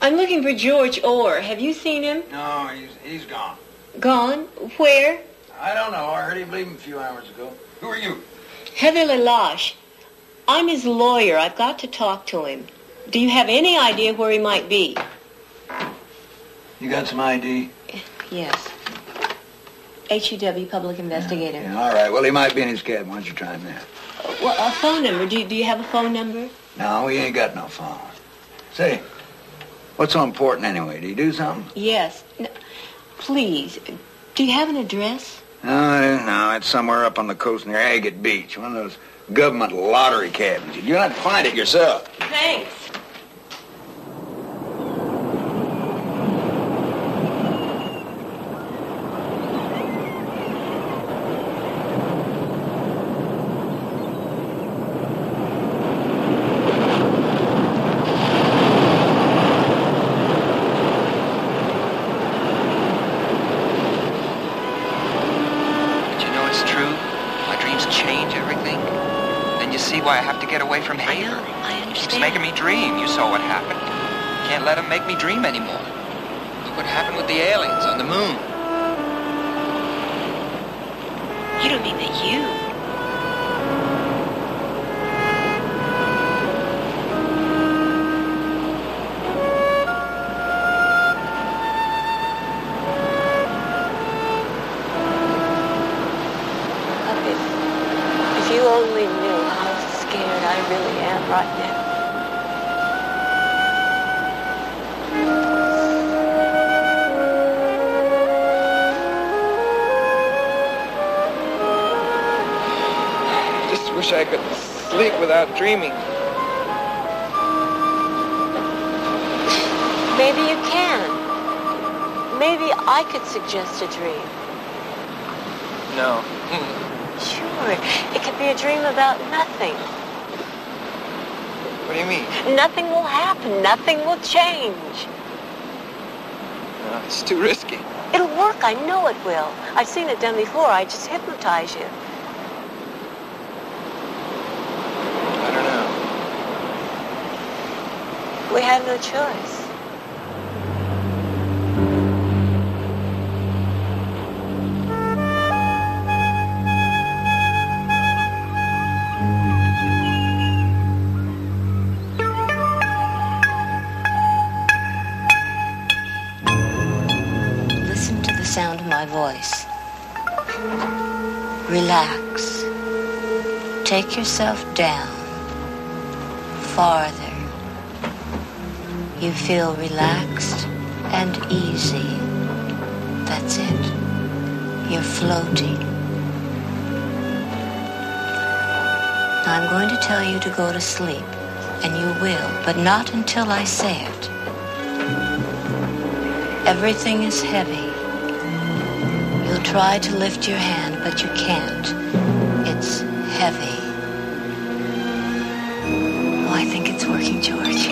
S8: I'm looking for George Orr. Have you seen him?
S10: No, he's gone.
S8: Gone? Where?
S10: I don't know. I heard him leaving a few hours ago. Who are you?
S8: Heather Lelache. I'm his lawyer. I've got to talk to him. Do you have any idea where he might be?
S10: You got some ID?
S8: Yes. HEW, public investigator.
S10: Yeah, all right. Well, he might be in his cab. Why don't you try him there?
S8: Well, a phone number. Do you have a phone number?
S10: No, we ain't got no phone. Say, what's so important anyway? Do you do something?
S8: Yes. No, please, do you have an address?
S10: No, it's somewhere up on the coast near Agate Beach. One of those government lottery cabins. You'll have to find it yourself.
S8: Thanks.
S3: Why I have to get away from Haver.
S8: I understand.
S3: Keeps making me dream. You saw what happened. Can't let him make me dream anymore. Look what happened with the aliens on the moon.
S8: You don't mean that you... If you only knew how scared I really am right now.
S3: Just wish I could sleep without dreaming.
S8: Maybe you can. Maybe I could suggest a dream.
S3: No.
S8: Sure. It could be a dream about nothing.
S3: What do you mean?
S8: Nothing will happen. Nothing will change.
S3: No, it's too risky.
S8: It'll work. I know it will. I've seen it done before. I just hypnotize you.
S3: I don't know.
S8: We have no choice. my voice. Relax. Take yourself down. Farther. You feel relaxed and easy. That's it. You're floating. Now I'm going to tell you to go to sleep, and you will, but not until I say it. Everything is heavy. You'll try to lift your hand, but you can't. It's heavy. Oh, I think it's working, George.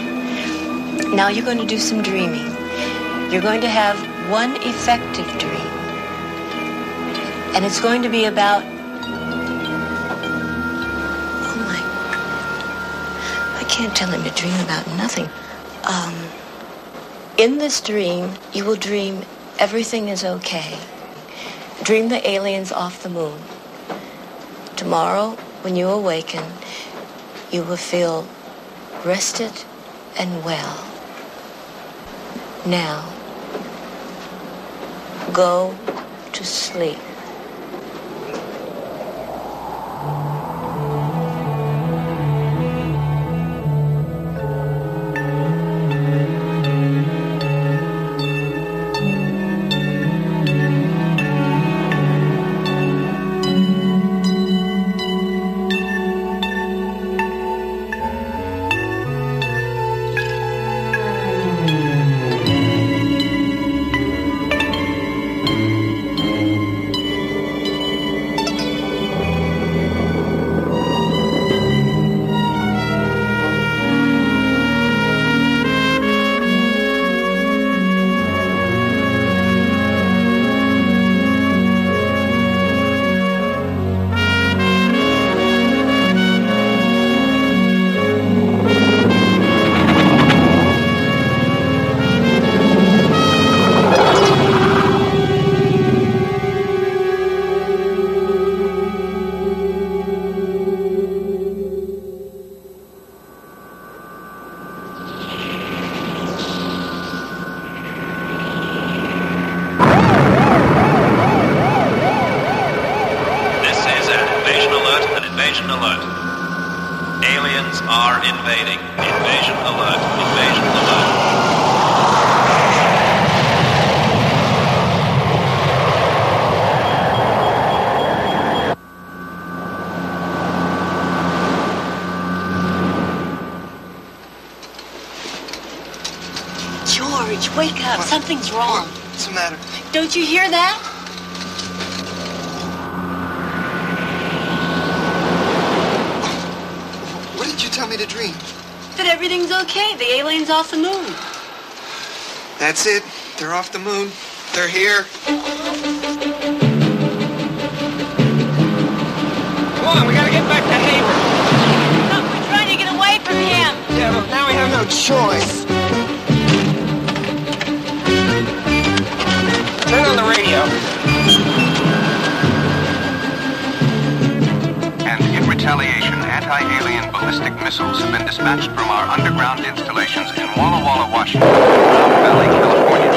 S8: Now you're going to do some dreaming. You're going to have one effective dream. And it's going to be about... Oh, my... I can't tell him to dream about nothing. In this dream, you will dream everything is okay. Dream the aliens off the moon. Tomorrow, when you awaken, you will feel rested and well. Now, go to sleep.
S11: Wake up. What? Something's wrong.
S2: What's the matter?
S11: Don't you hear that?
S2: What did you tell me to dream?
S11: That everything's okay. The alien's off the moon.
S2: That's it. They're off the moon. They're here.
S9: Come on, we gotta get back to Haver.
S11: Look, we're trying to get away from him.
S9: Yeah, but now we have no choice. Turn on the radio.
S12: And in retaliation, anti-alien ballistic missiles have been dispatched from our underground installations in Walla Walla, Washington, Mountain Valley, California.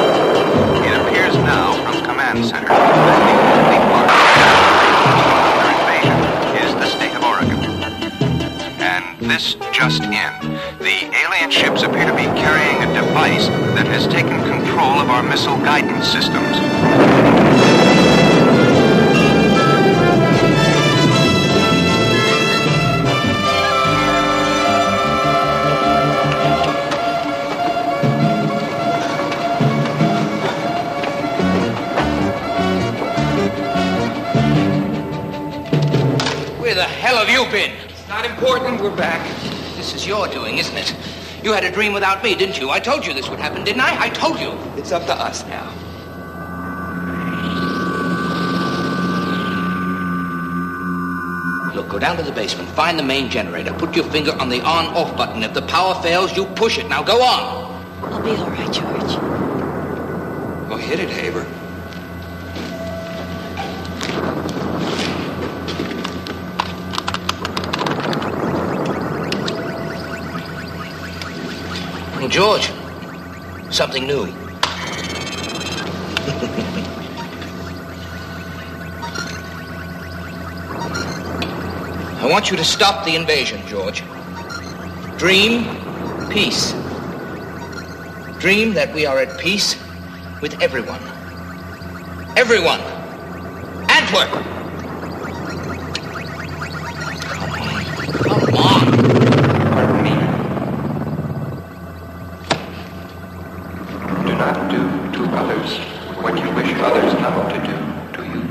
S12: It appears now from Command Center that the only part of their invasion is the state of Oregon. And this just in. The alien ships appear to be carrying a device that has taken control of our missile guidance systems.
S5: Where the hell have you been?
S9: It's not important, we're back.
S5: This is your doing, isn't it? You had a dream without me, didn't you? I told you this would happen, didn't I? I told you.
S9: It's up to us now.
S5: Look, go down to the basement, find the main generator, put your finger on the on-off button. If the power fails, you push it. Now go on.
S11: I'll be all right, George.
S9: Well, hit it, Haver.
S5: George, something new. I want you to stop the invasion, George. Dream peace. Dream that we are at peace with everyone. Everyone. Antwerp! Come on.
S3: Pardon me. Do not do to others what you wish others not to do to you.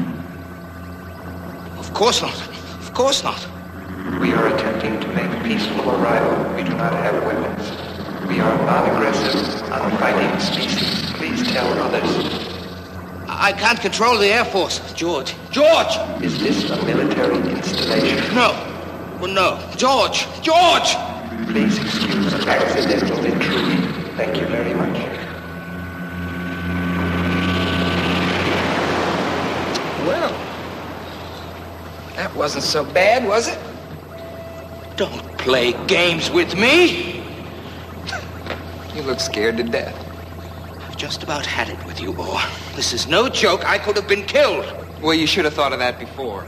S5: Of course not. Of course not.
S3: We are attempting to make peaceful arrival. We do not have weapons. We are non-aggressive, unfighting species. Please tell others.
S5: I can't control the Air Force, George. George!
S3: Is this a military installation?
S5: No. Well, no. George! George!
S3: Please excuse accidental intrusion. Thank you very much.
S9: Well, that wasn't so bad, was it?
S5: Don't play games with me!
S9: You look scared to death.
S5: I've just about had it with you, Orr. This is no joke. I could have been killed.
S9: Well, you should have thought of that before.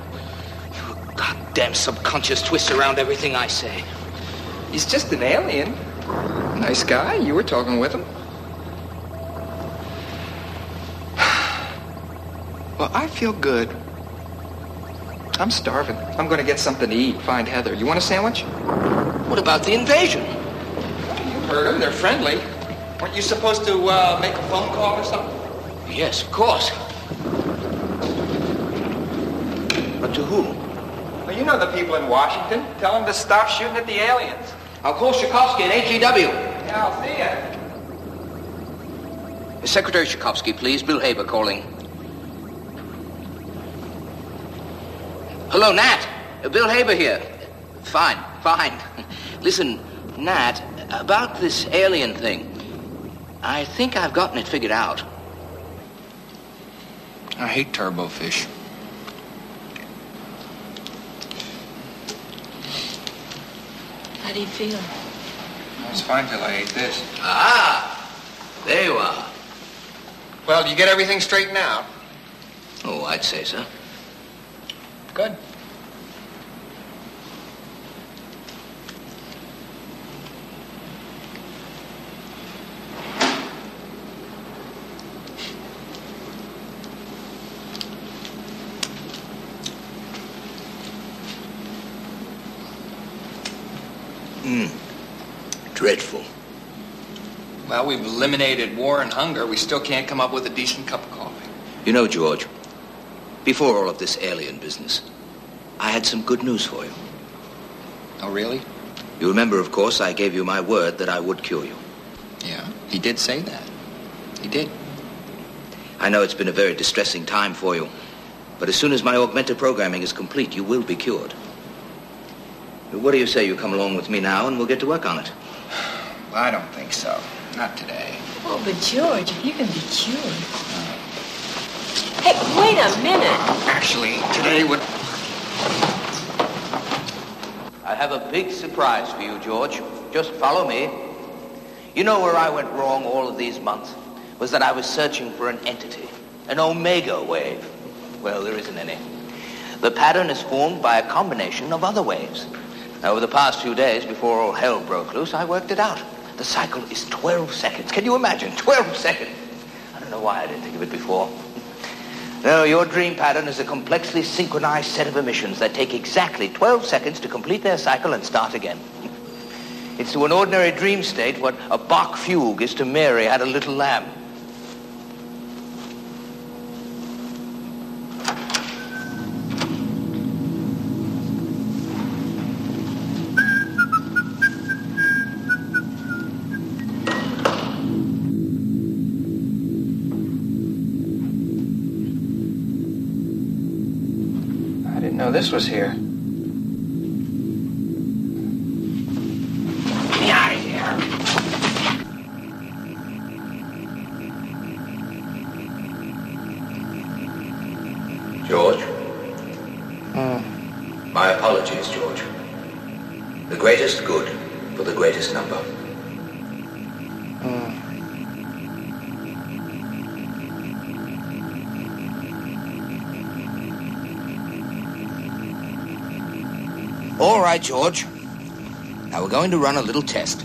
S5: Your goddamn subconscious twists around everything I say.
S9: He's just an alien. Nice guy. You were talking with him. Well, I feel good. I'm starving. I'm going to get something to eat. Find Heather. You want a sandwich?
S5: What about the invasion?
S9: You heard them. They're friendly. Weren't you supposed to make a phone call or something?
S5: Yes, of course. But to whom?
S9: Well, you know the people in Washington. Tell them to stop shooting at the aliens.
S5: I'll call Tchaikovsky at HEW.
S9: Yeah, I'll see you.
S5: Secretary Tchaikovsky, please. Bill Haber calling. Hello, Nat. Bill Haber here. Fine. Listen, Nat, about this alien thing. I think I've gotten it figured out.
S1: I hate turbofish.
S11: How do you feel?
S1: I was fine till I ate this.
S5: Ah, there you are.
S9: Well, do you get everything straightened out?
S5: Oh, I'd say so.
S9: Good.
S5: Dreadful.
S9: Well, we've eliminated war and hunger. We still can't come up with a decent cup of coffee.
S5: You know, George, before all of this alien business, I had some good news for you.
S1: Oh, really?
S5: You remember, of course, I gave you my word that I would cure you.
S1: Yeah, he did say that. He did.
S5: I know it's been a very distressing time for you, but as soon as my augmented programming is complete, you will be cured. What do you say you come along with me now and we'll get to work on it?
S1: Well, I don't think so. Not today.
S11: Oh, but George, if you can be cured. Hey, wait a minute.
S9: Actually, today would...
S5: I have a big surprise for you, George. Just follow me. You know where I went wrong all of these months? Was that I was searching for an entity, an omega wave. Well, there isn't any. The pattern is formed by a combination of other waves. Now, over the past few days, before all hell broke loose, I worked it out. The cycle is 12 seconds. Can you imagine? 12 seconds. I don't know why I didn't think of it before. No, your dream pattern is a complexly synchronized set of emissions that take exactly 12 seconds to complete their cycle and start again. It's to an ordinary dream state what a Bach fugue is to Mary had a little lamb.
S1: No, this was here.
S5: Get out of here. George? My apologies, George. The greatest good for the greatest number. All right, George. Now we're going to run a little test.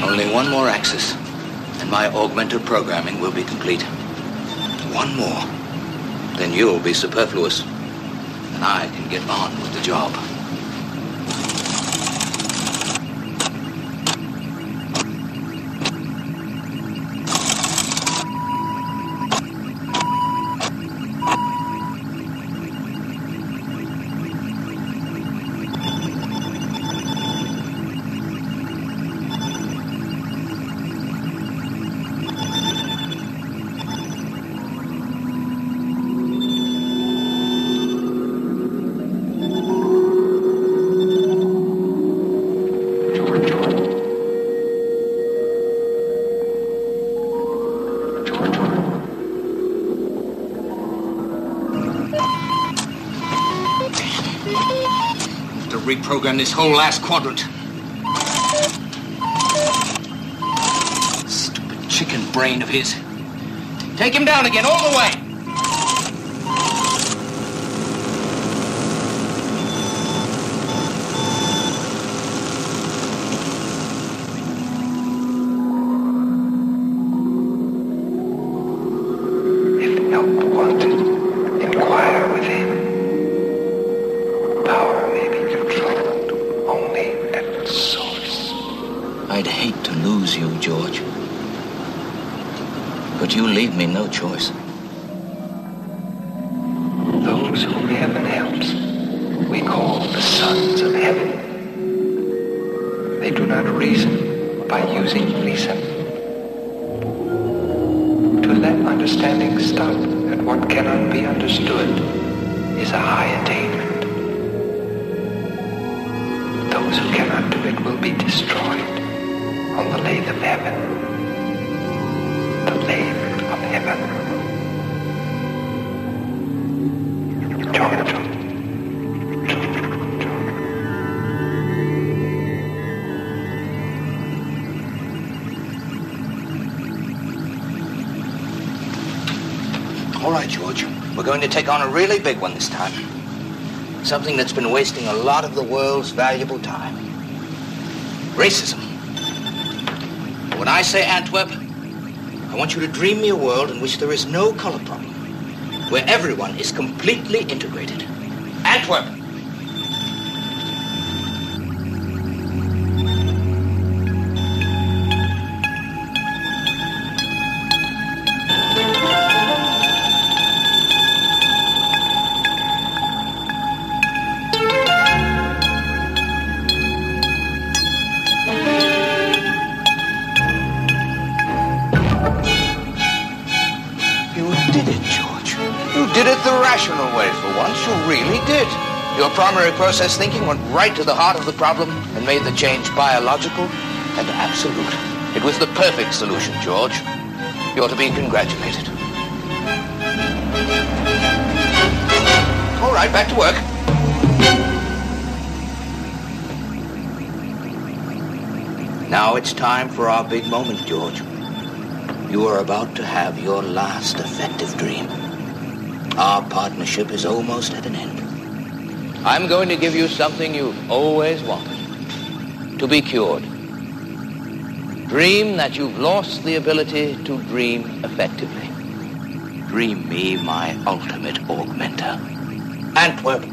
S5: Only one more axis, and my augmented programming will be complete. One more. Then you'll be superfluous, and I can get on with the job. Reprogram this whole last quadrant. Stupid chicken brain of his. Take him down again, all the way.
S3: If help wanted, inquire within. Power may be controlled only at its source.
S5: I'd hate to lose you, George. But you leave me no choice.
S3: Those whom heaven helps, we call the sons of heaven. They do not reason by using reason. To let understanding stop at what cannot be understood is a high attainment. Those who cannot do it will be destroyed on the Lathe of Heaven. The Lathe of Heaven. George.
S5: All right, George. We're going to take on a really big one this time. Something that's been wasting a lot of the world's valuable time. Racism. When I say Antwerp, I want you to dream me a world in which there is no color problem, where everyone is completely integrated. Antwerp! Way for once, you really did. Your primary process thinking went right to the heart of the problem and made the change biological and absolute. It was the perfect solution, George. You ought to be congratulated. All right, back to work. Now it's time for our big moment, George. You are about to have your last effective dream. Our partnership is almost at an end. I'm going to give you something you've always wanted. To be cured. Dream that you've lost the ability to dream effectively. Dream me my ultimate augmenter. Antwerp.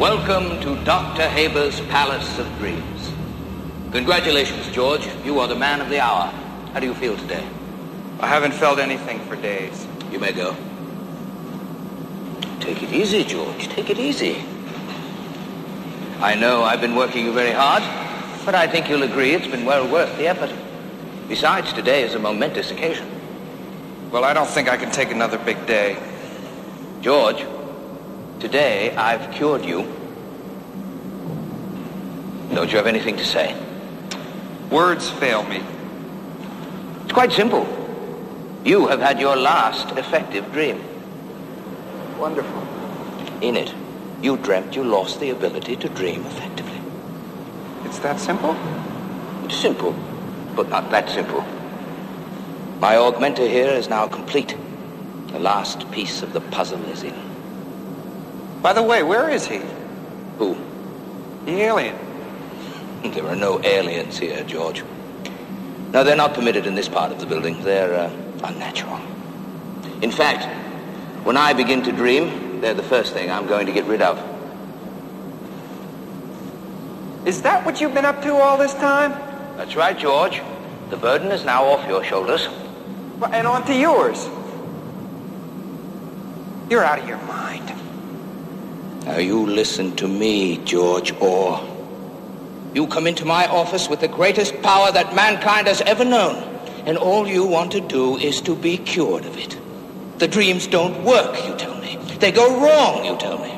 S5: Welcome to Dr. Haber's Palace of Dreams. Congratulations, George. You are the man of the hour. How do you feel today?
S9: I haven't felt anything for days.
S5: You may go. Take it easy, George. Take it easy. I know I've been working you very hard, but I think you'll agree it's been well worth the effort. Besides, today is a momentous occasion.
S9: Well, I don't think I can take another big day.
S5: George, today I've cured you. Don't you have anything to say?
S9: Words fail me.
S5: It's quite simple. You have had your last effective dream.
S9: Wonderful.
S5: In it, you dreamt you lost the ability to dream effectively.
S9: It's that simple?
S5: It's simple, but not that simple. My augmenter here is now complete. The last piece of the puzzle is in.
S9: By the way, where is he?
S5: Who?
S9: The alien.
S5: There are no aliens here, George. No, they're not permitted in this part of the building. They're unnatural. In fact, when I begin to dream, they're the first thing I'm going to get rid of.
S9: Is that what you've been up to all this time?
S5: That's right, George. The burden is now off your shoulders.
S9: And onto yours. You're out of your mind.
S5: Now you listen to me, George Orr. You come into my office with the greatest power that mankind has ever known, and all you want to do is to be cured of it. The dreams don't work, you tell me. They go wrong, you tell me.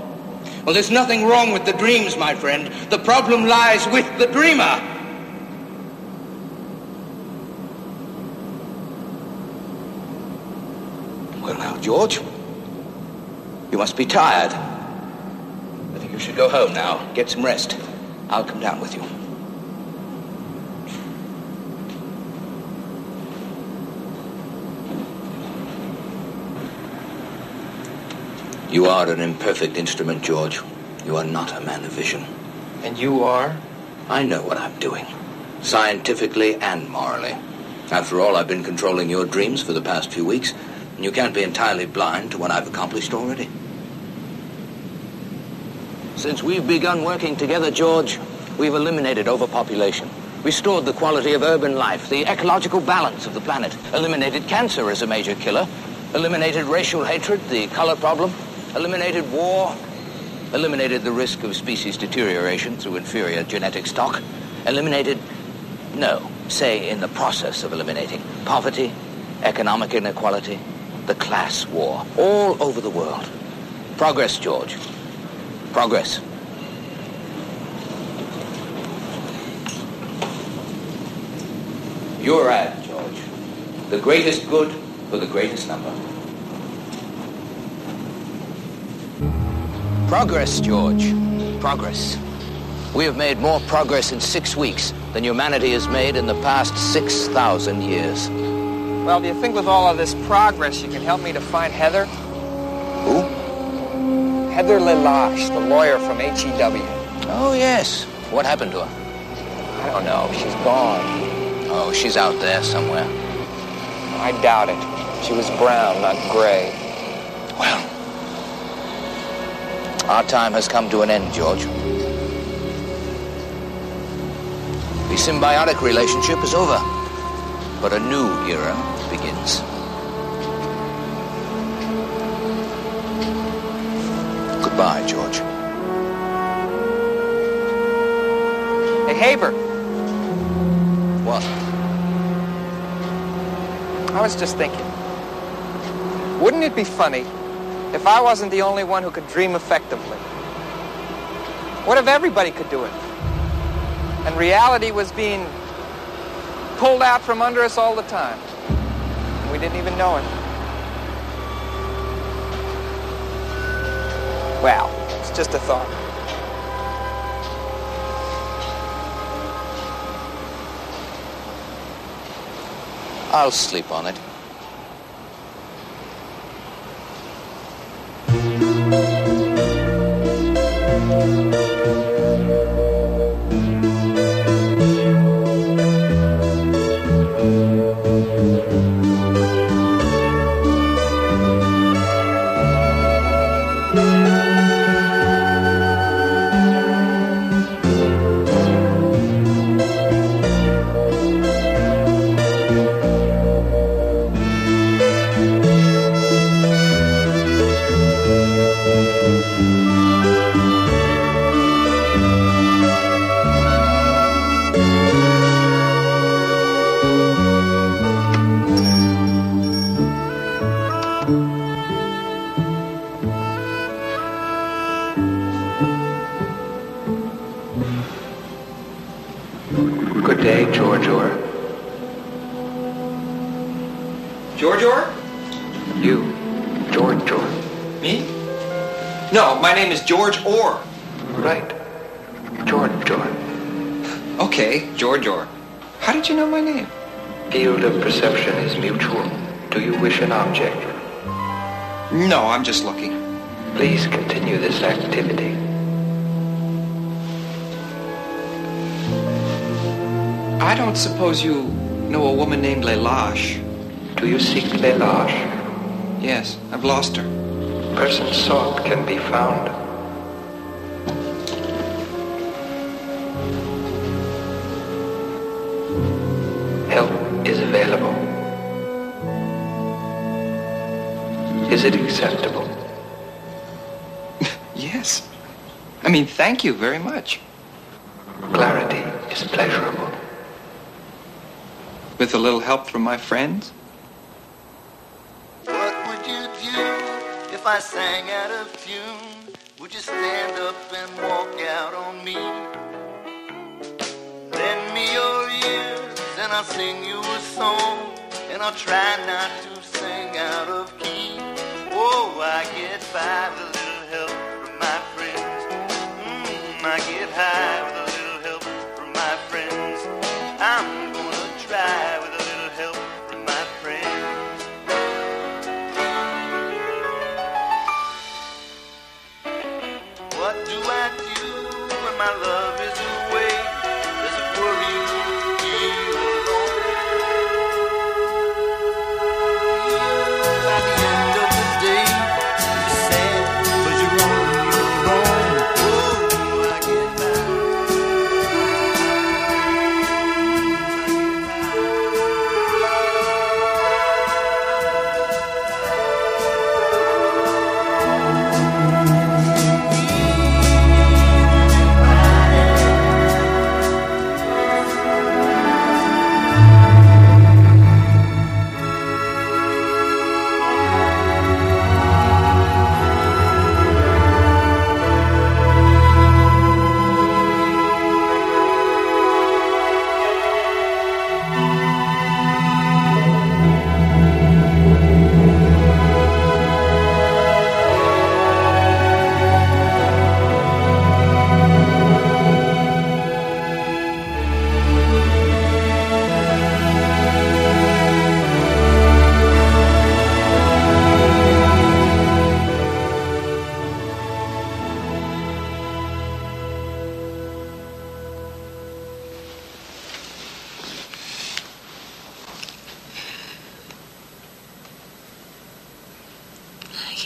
S5: Well, there's nothing wrong with the dreams, my friend. The problem lies with the dreamer. Well, now, George, you must be tired. I think you should go home now. Get some rest. I'll come down with you. You are an imperfect instrument, George. You are not a man of vision.
S9: And you are?
S5: I know what I'm doing, scientifically and morally. After all, I've been controlling your dreams for the past few weeks, and you can't be entirely blind to what I've accomplished already. Since we've begun working together, George, we've eliminated overpopulation, restored the quality of urban life, the ecological balance of the planet, eliminated cancer as a major killer, eliminated racial hatred, the color problem, eliminated war, eliminated the risk of species deterioration through inferior genetic stock, eliminated, in the process of eliminating poverty, economic inequality, the class war, all over the world. Progress, George. Progress. Your ad, George. The greatest good for the greatest number. Progress, George. Progress. We have made more progress in 6 weeks than humanity has made in the past 6,000 years.
S9: Well, do you think with all of this progress you can help me to find Heather?
S5: Who?
S9: Heather Lelache, the lawyer from HEW.
S5: Oh, yes. What happened to her?
S9: I don't know. She's gone.
S5: Oh, she's out there somewhere.
S9: I doubt it. She was brown, not gray.
S5: Well, our time has come to an end, George. The symbiotic relationship is over, but a new era begins. Goodbye, George.
S9: Hey, Haber.
S5: What?
S9: I was just thinking, wouldn't it be funny if I wasn't the only one who could dream effectively? What if everybody could do it? And reality was being pulled out from under us all the time. And we didn't even know it. Well, it's just a thought.
S5: I'll sleep on it.
S3: day, George-or.
S9: George-or?
S3: You, George-or.
S9: Me? No, my name is George Orr.
S3: Right. George-or.
S9: Okay, George-or. How did you know my name?
S3: Field of perception is mutual. Do you wish an object?
S9: No, I'm just looking.
S3: Please continue this activity.
S9: I don't suppose you know a woman named Lelache.
S3: Do you seek Lelache?
S9: Yes, I've lost her.
S3: Person sought can be found. Help is available. Is it acceptable?
S9: Yes. I mean, thank you very much.
S3: Clarity is pleasurable.
S9: With a little help from my friends?
S13: What would you do if I sang out of tune? Would you stand up and walk out on me? Lend me your ears and I'll sing you a song, and I'll try not to sing out of key. Oh, I get by with a little help from my friends. I get high with a little help from my friends. I'm gonna try with a little help from my friends. What do I do when my love is away? Does it worry you to feel alone? By the end of the day, you're sad, but you're on your own. Oh, I get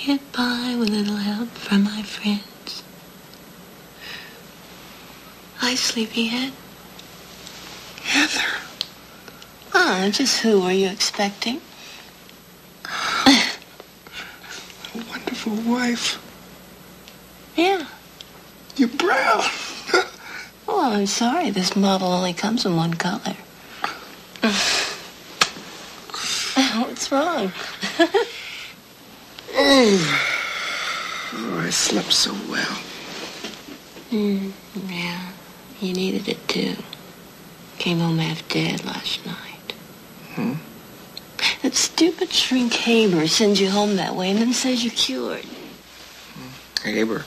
S8: Get by with a little help from my friends. Hi, sleepyhead.
S1: Heather.
S8: Oh, just who were you expecting?
S1: A wonderful wife.
S8: Yeah.
S1: You're brown.
S8: Oh, I'm sorry. This model only comes in one color. What's wrong?
S1: Oh, I slept so well.
S8: Yeah, you needed it too. Came home half dead last night. That stupid shrink Haber sends you home that way and then says you're cured.
S1: Haber.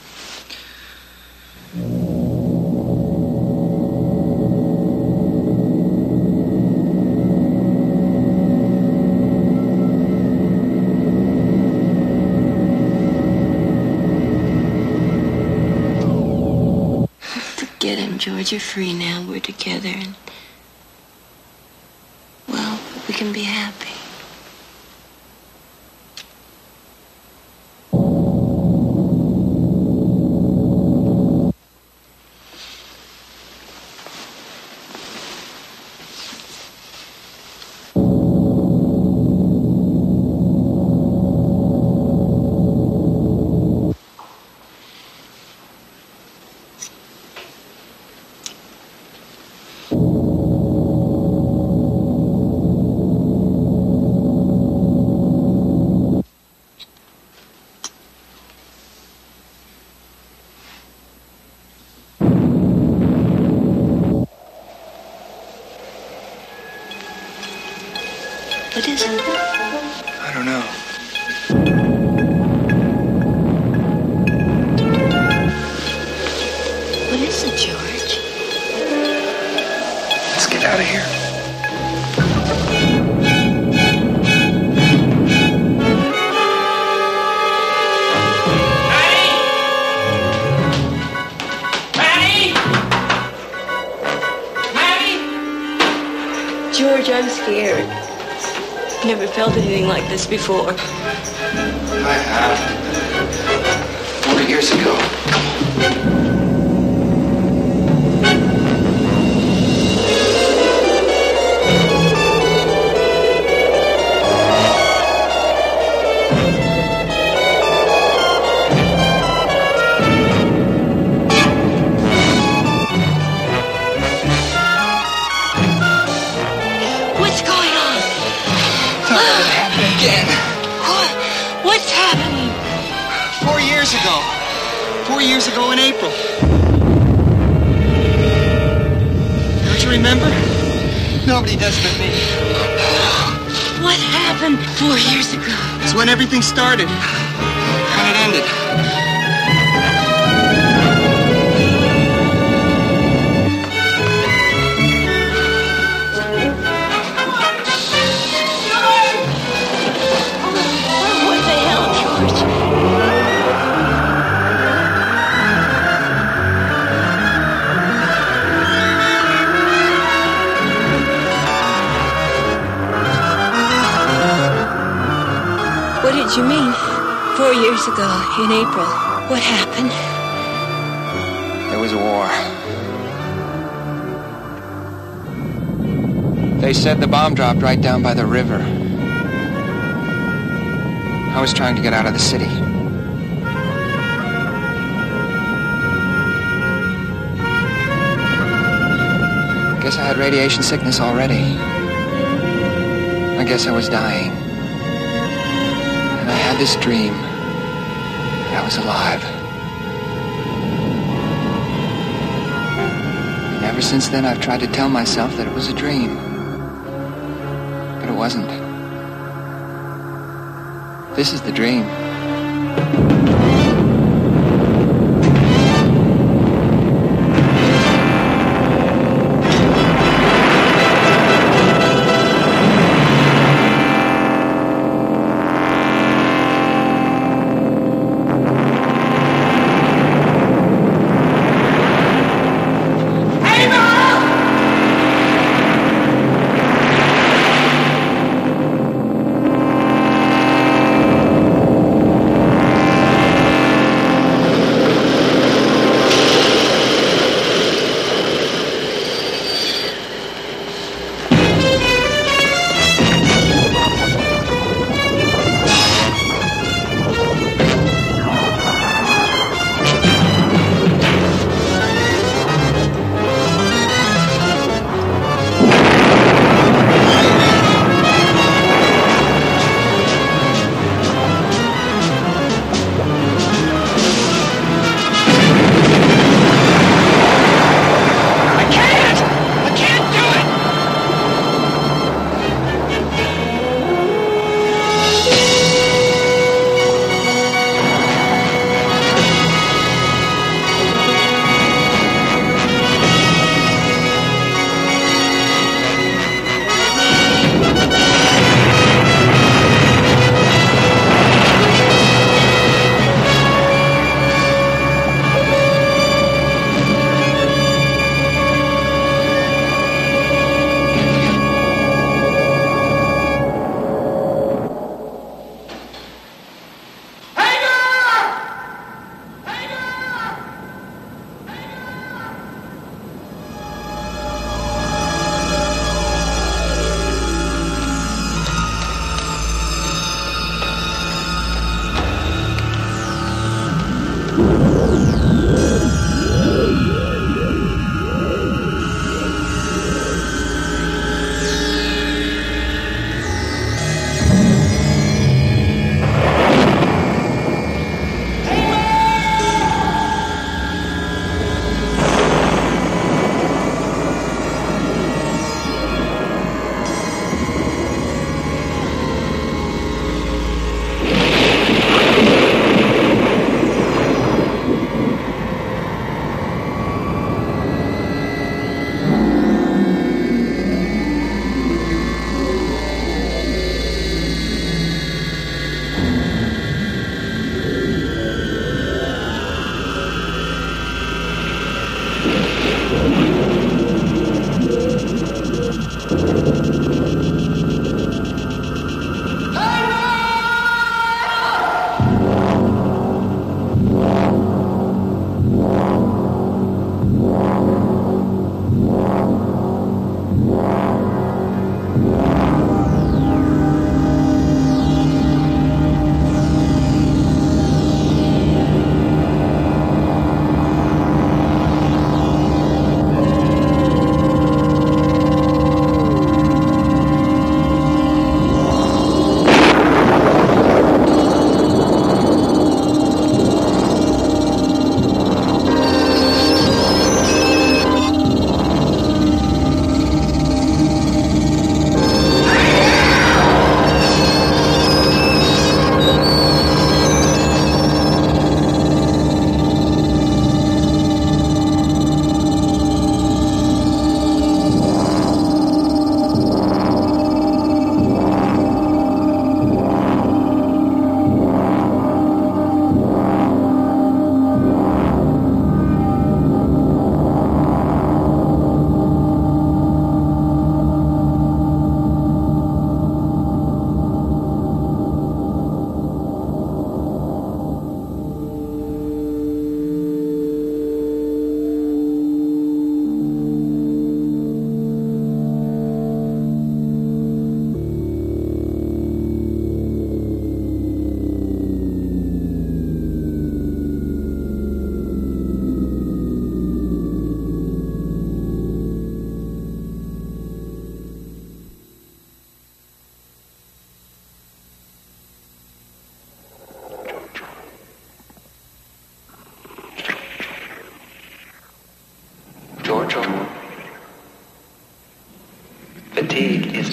S8: Get him, George. You're free now. We're together and, well, we can be happy. What is it?
S1: I don't know.
S8: What is it, George?
S1: Let's get out of here.
S8: George, I'm scared. Never felt anything like this before.
S1: I have. 4 years ago.
S8: What's going on?
S1: Something happened again.
S8: What's happening?
S9: 4 years ago. 4 years ago in April. Don't you remember? Nobody does but me.
S8: What happened 4 years ago?
S9: It's when everything started. When it ended.
S8: What the hell, George? What did you mean? 4 years ago, in April. What happened?
S1: There was a war. They said the bomb dropped right down by the river. I was trying to get out of the city. Guess I had radiation sickness already. I guess I was dying. And I had this dream that I was alive. And ever since then, I've tried to tell myself that it was a dream. But it wasn't. This is the dream.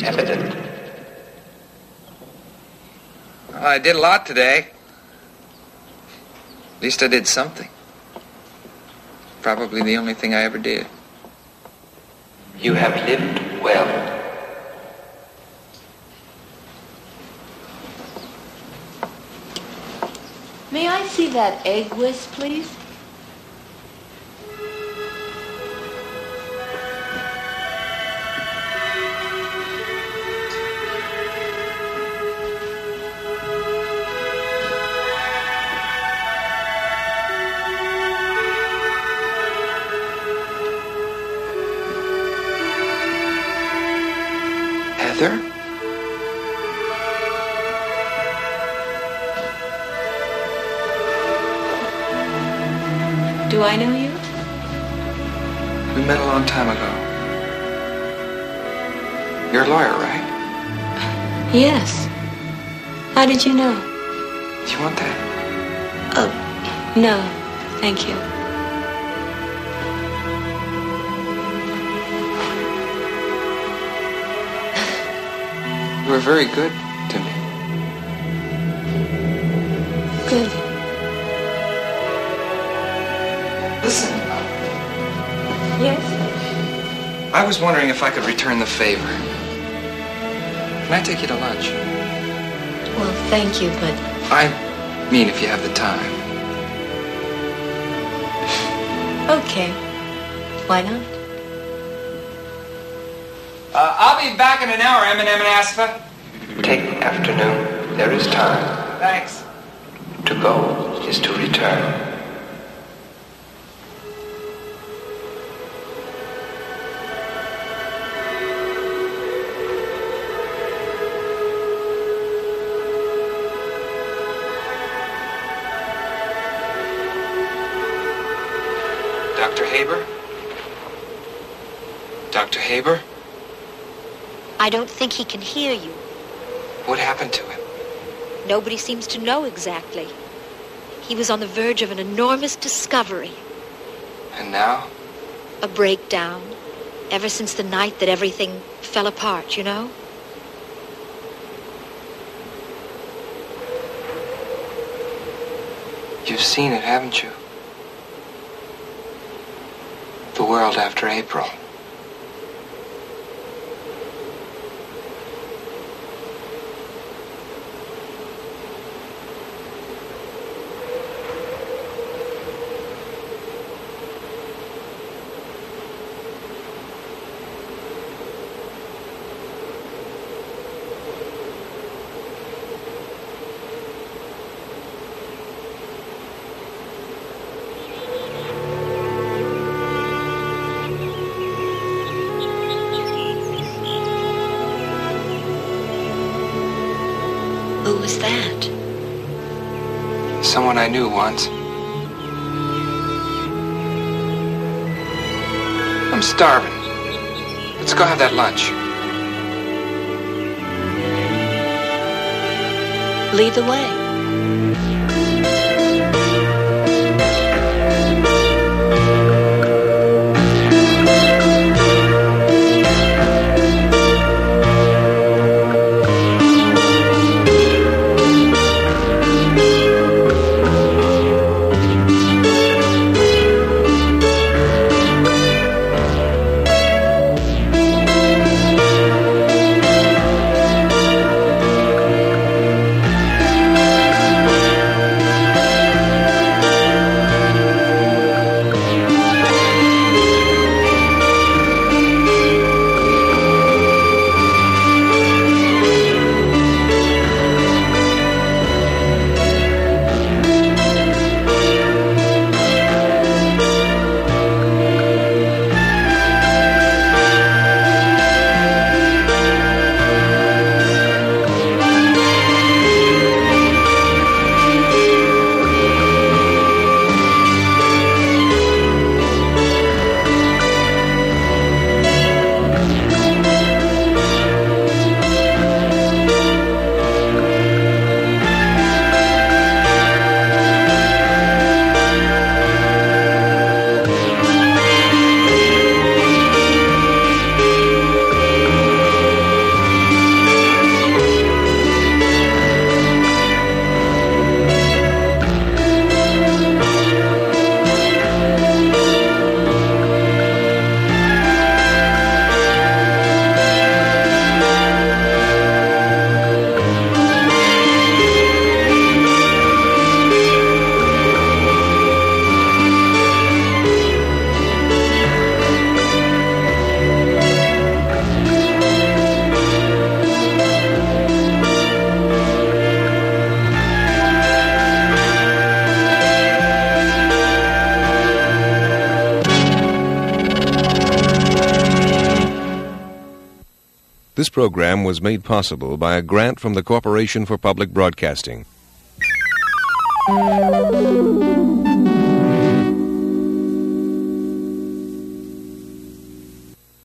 S3: evident.
S1: Well, I did a lot today. At least I did something. Probably the only thing I ever did.
S3: You have lived well.
S11: May I see that egg whisk, please?
S1: Heather?
S11: Do I know you?
S1: We met a long time ago. You're a lawyer, right?
S11: Yes. How did you know?
S1: Do you want that?
S11: No, thank you.
S1: You were very good to me.
S11: Good.
S1: Listen.
S11: Yes?
S1: I was wondering if I could return the favor. Can I take you to lunch?
S11: Well, thank you, but...
S1: I mean, if you have the time.
S11: Okay. Why not?
S1: I'll be back in an hour, Eminem and Asfa.
S3: Take the afternoon. There is time.
S1: Thanks.
S3: To go is to return.
S1: Dr. Haber? Dr. Haber?
S14: I don't think he can hear you.
S1: What happened to him?
S14: Nobody seems to know exactly. He was on the verge of an enormous discovery.
S1: And now?
S14: A breakdown. Ever since the night that everything fell apart, you know?
S1: You've seen it, haven't you? The world after April.
S14: Who was that?
S1: Someone I knew once. I'm starving. Let's go have that lunch.
S14: Lead the way.
S15: This program was made possible by a grant from the Corporation for Public Broadcasting.